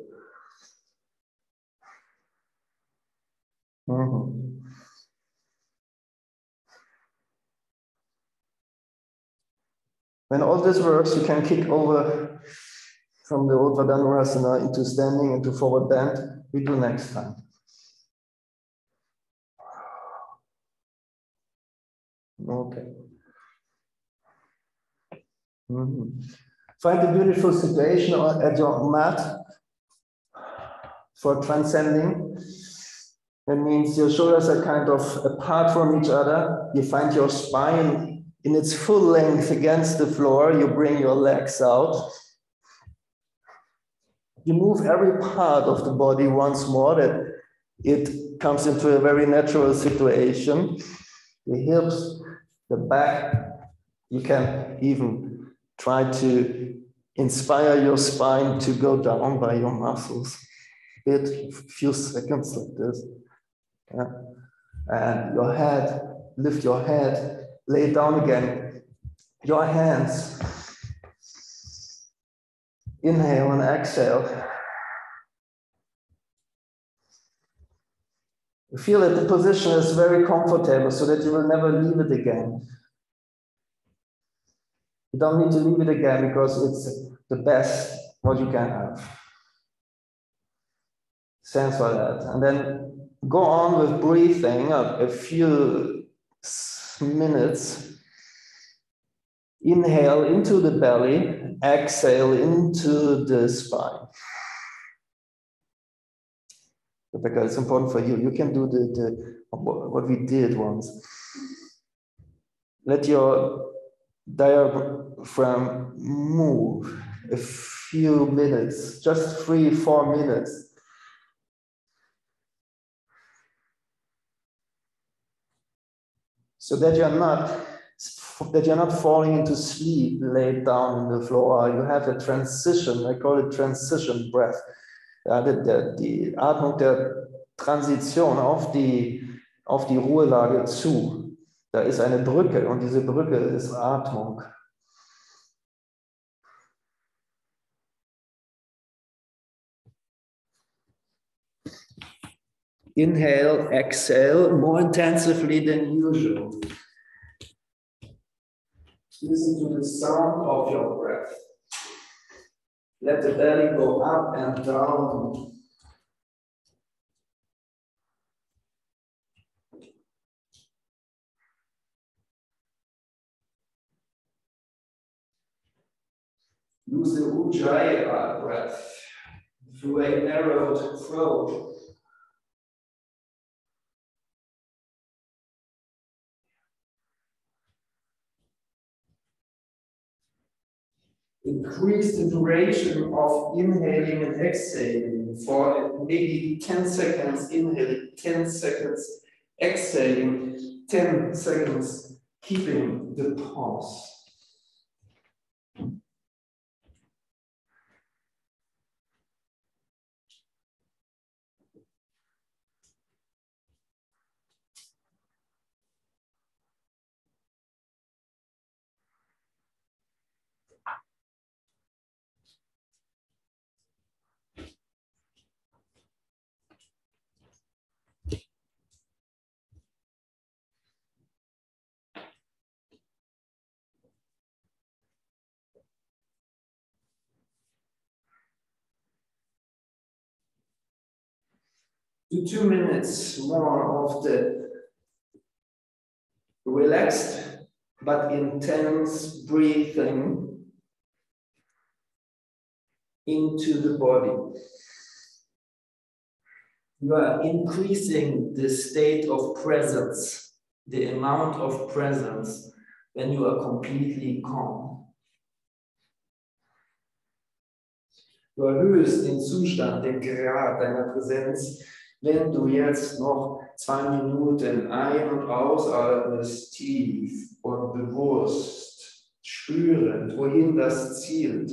When all this works, you can kick over from the Urdhva Dhanurasana into standing, into forward bend. We do next time. Okay. Find a beautiful situation at your mat for transcending. That means your shoulders are kind of apart from each other. You find your spine in its full length against the floor. You bring your legs out. You move every part of the body once more, that it comes into a very natural situation. The hips, the back. You can even try to inspire your spine to go down by your muscles. A few seconds like this. Yeah. And your head, lift your head, lay it down again. Your hands. Inhale and exhale. Feel that the position is very comfortable so that you will never leave it again. You don't need to leave it again because it's the best what you can have. Sense for that. And then go on with breathing a few minutes. Inhale into the belly, exhale into the spine. Rebecca, it's important for you. You can do what we did once. Let your diaphragm move a few minutes, just 3-4 minutes. So that you're not falling into sleep, laid down on the floor. You have a transition. I call it transition breath. Die Atmung der Transition auf die Ruhelage zu. Da ist eine Brücke und diese Brücke ist Atmung. Inhale, exhale more intensively than usual. Listen to the sound of your breath. Let the belly go up and down. Use the Ujjayi breath through a narrowed throat. Increase the duration of inhaling and exhaling for maybe 10 seconds inhaling, 10 seconds exhaling, 10 seconds keeping the pause. Do 2 minutes more of the relaxed but intense breathing into the body. You are increasing the state of presence, the amount of presence when you are completely calm. Du erhöhst den Zustand, den Grad deiner Präsenz, wenn du jetzt noch 2 Minuten ein- und ausatmest, tief und bewusst, spürend, wohin das zielt.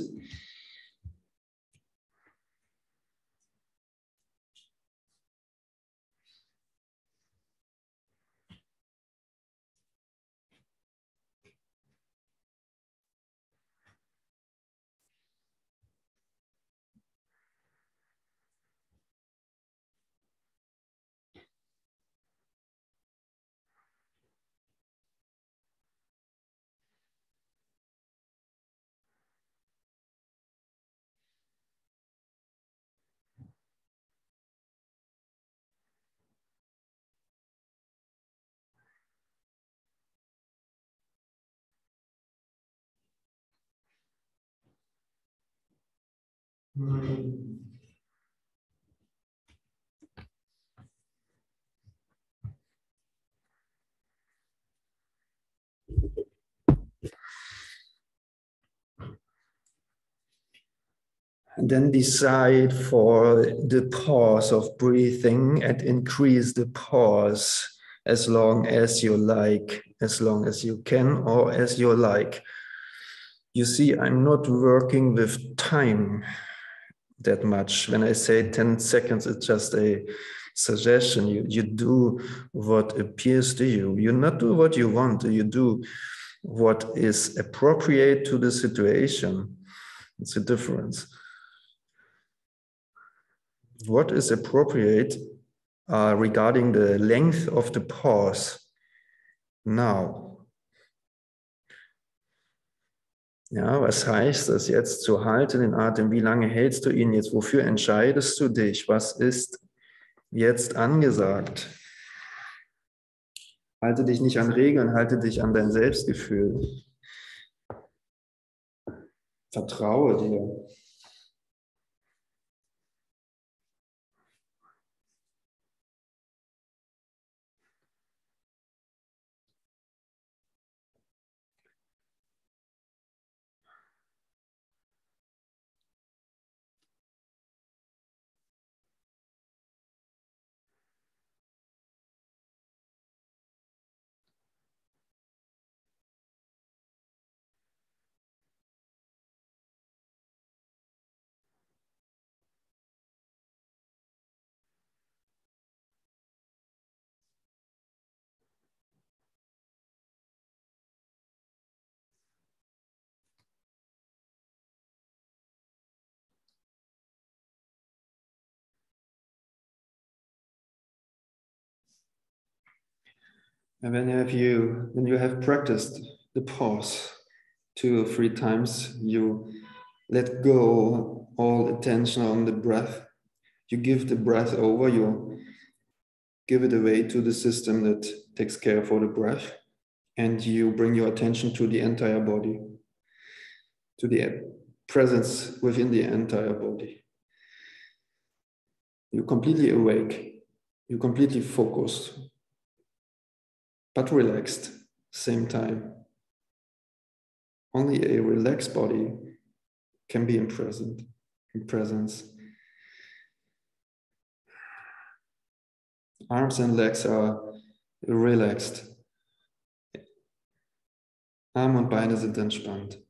And then decide for the pause of breathing and increase the pause as long as you like, as long as you can, or as you like. You see, I'm not working with time that much. When I say 10 seconds, it's just a suggestion. You do what appears to you. You not do what you want. You do what is appropriate to the situation. It's a difference. What is appropriate regarding the length of the pause now? Ja, was heißt das jetzt zu halten den Atem? Wie lange hältst du ihn jetzt? Wofür entscheidest du dich? Was ist jetzt angesagt? Halte dich nicht an Regeln, halte dich an dein Selbstgefühl. Vertraue dir. And when you have practiced the pause 2 or 3 times, you let go all attention on the breath. You give the breath over, you give it away to the system that takes care for the breath, and you bring your attention to the entire body, to the presence within the entire body. You're completely awake, you're completely focused, but relaxed, same time. Only a relaxed body can be in presence. Arms and legs are relaxed. Arme und Beine sind entspannt.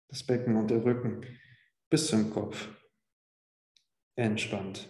Das Becken und der Rücken bis zum Kopf entspannt.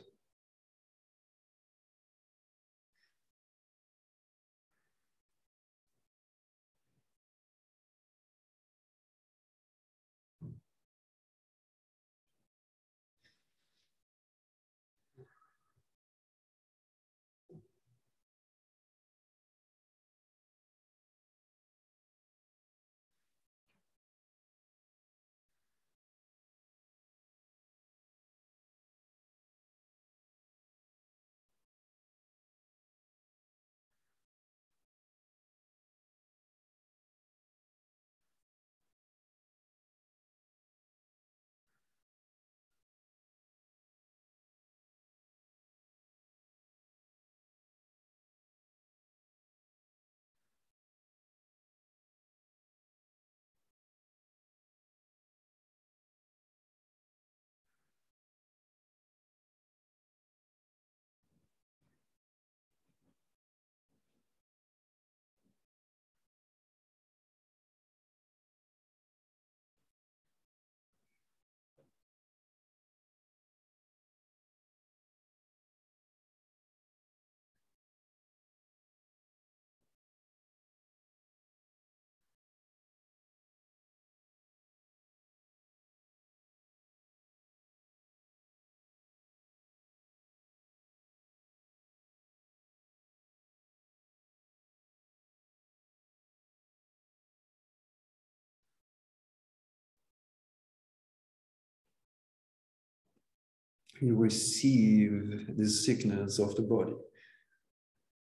You receive the signals of the body.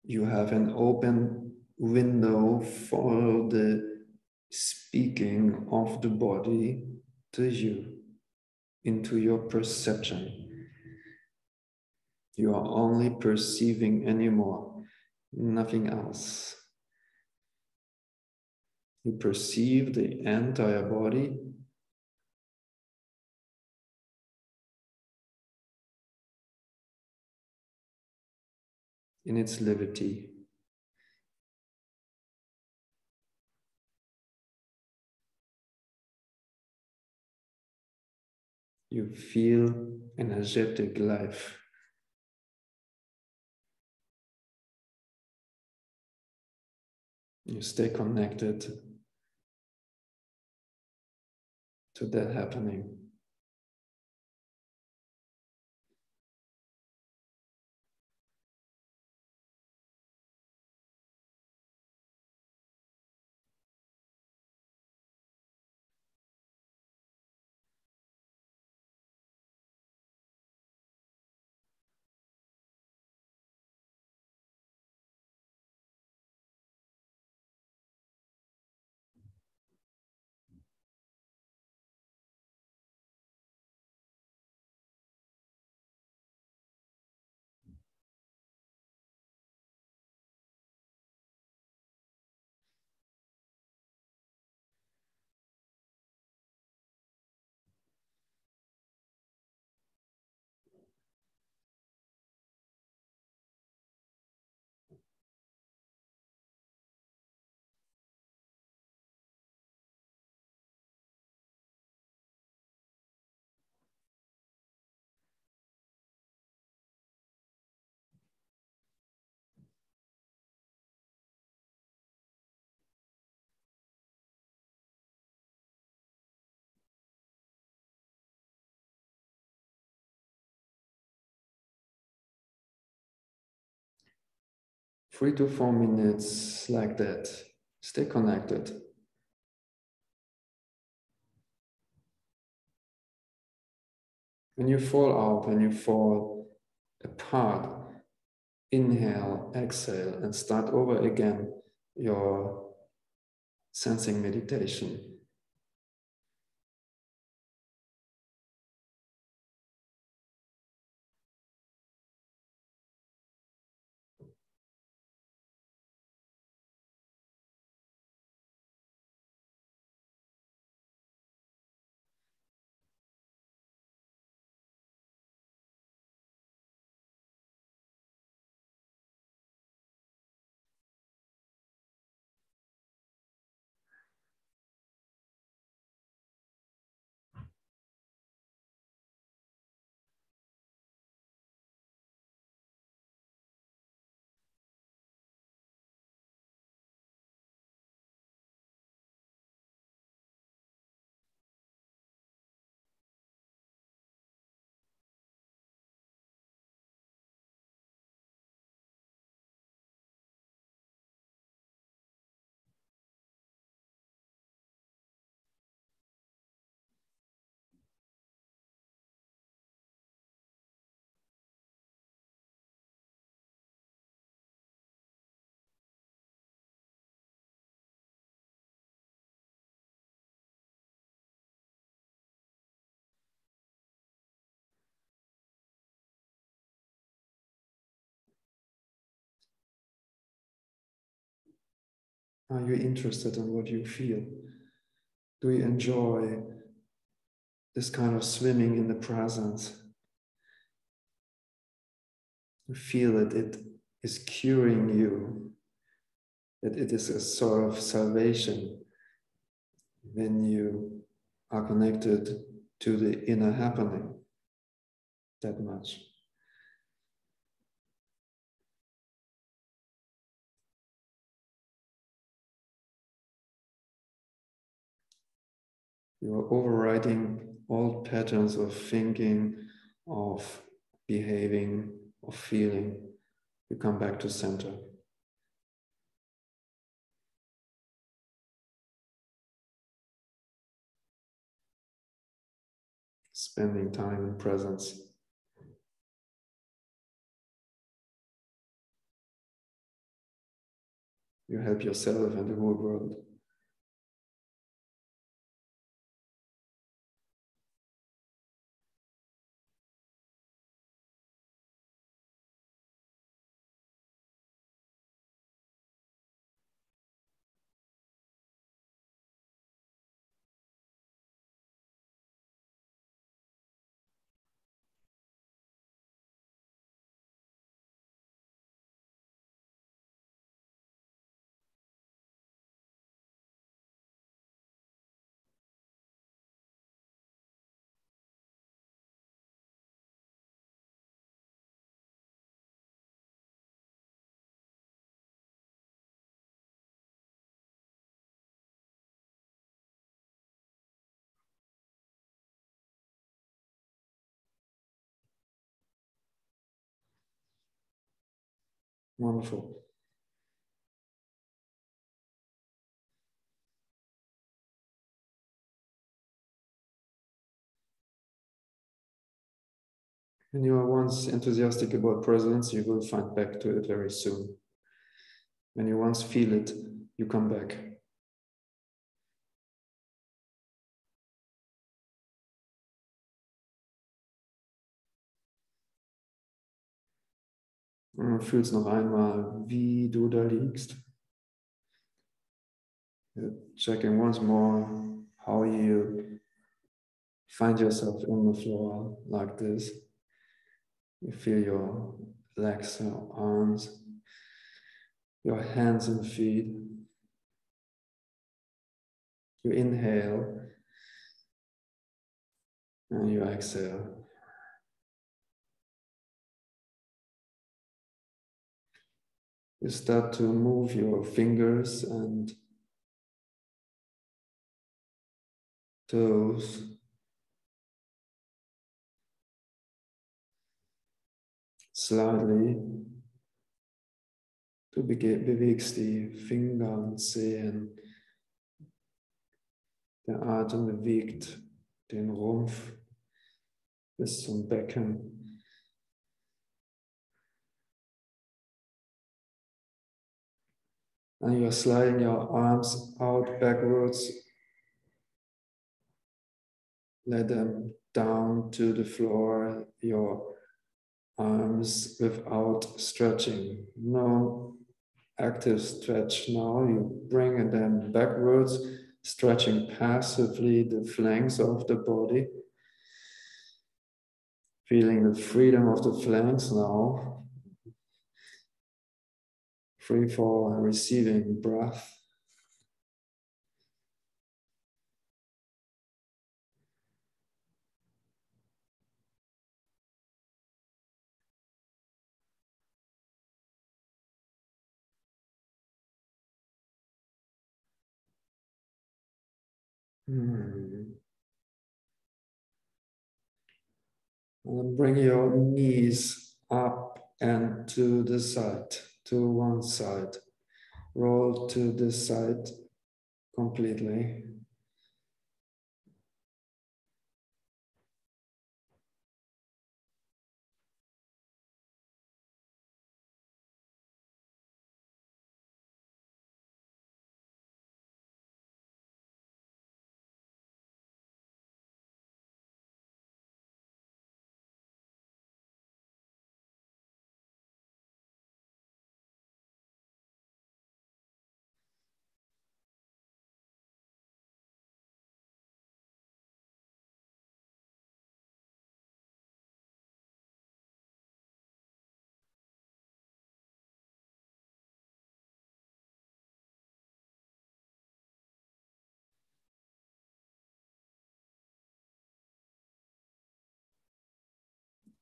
You have an open window for the speaking of the body to you, into your perception. You are only perceiving anymore, nothing else. You perceive the entire body in its liberty. You feel energetic life. You stay connected to that happening. Three to 4 minutes like that. Stay connected. When you fall out, when you fall apart, inhale, exhale, and start over again your sensing meditation. Are you interested in what you feel? Do you enjoy this kind of swimming in the presence? You feel that it is curing you, that it is a sort of salvation when you are connected to the inner happening that much. You are overriding old patterns of thinking, of behaving, of feeling. You come back to center. Spending time in presence. You help yourself and the whole world. Wonderful. When you are once enthusiastic about presence, you will find back to it very soon. When you once feel it, you come back. Fühl's noch einmal, wie du da liegst. Checking once more how you find yourself on the floor like this. You feel your legs, your arms, your hands and feet. You inhale and you exhale. You start to move your fingers and toes. Slightly. Du bewegst die Finger und Zehen. Der Atem bewegt den Rumpf bis zum Becken. And you are sliding your arms out backwards. Let them down to the floor, your arms without stretching. No active stretch now. You bring them backwards, stretching passively the flanks of the body. Feeling the freedom of the flanks now. Free fall and receiving breath. And then bring your knees up and to the side, to one side. Roll to the side completely.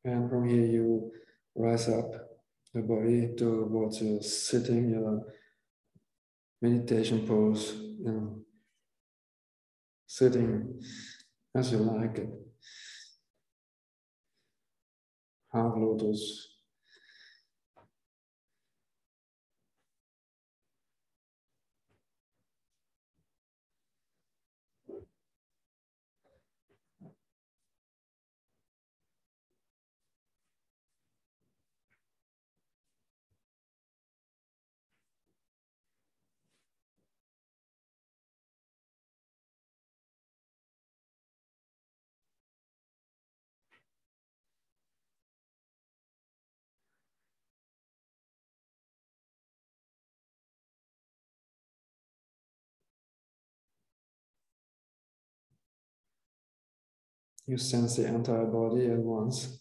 And from here you rise up the body towards your sitting, your meditation pose, sitting as you like it. Half lotus. You sense the entire body at once.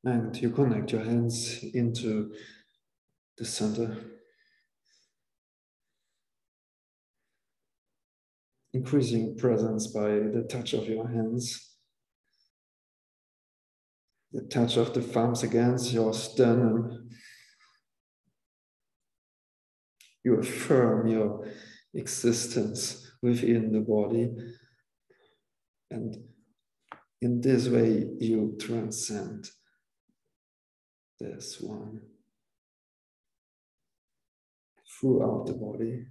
And you connect your hands into the center. Increasing presence by the touch of your hands. The touch of the thumbs against your sternum. You affirm your existence within the body. And in this way, you transcend this one throughout the body.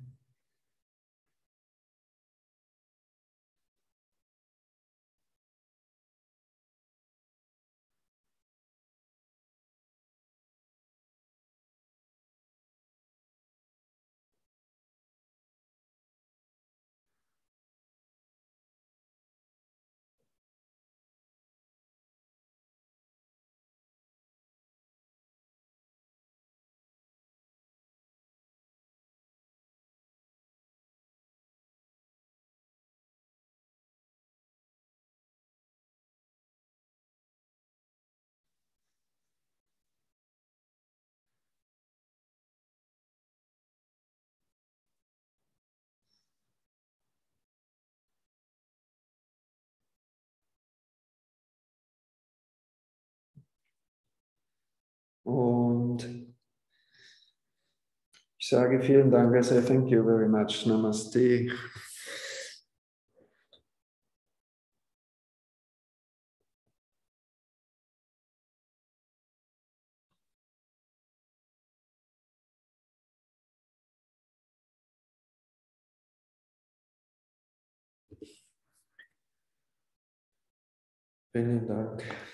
Und ich sage vielen Dank, I say thank you very much. Namaste. Vielen Dank.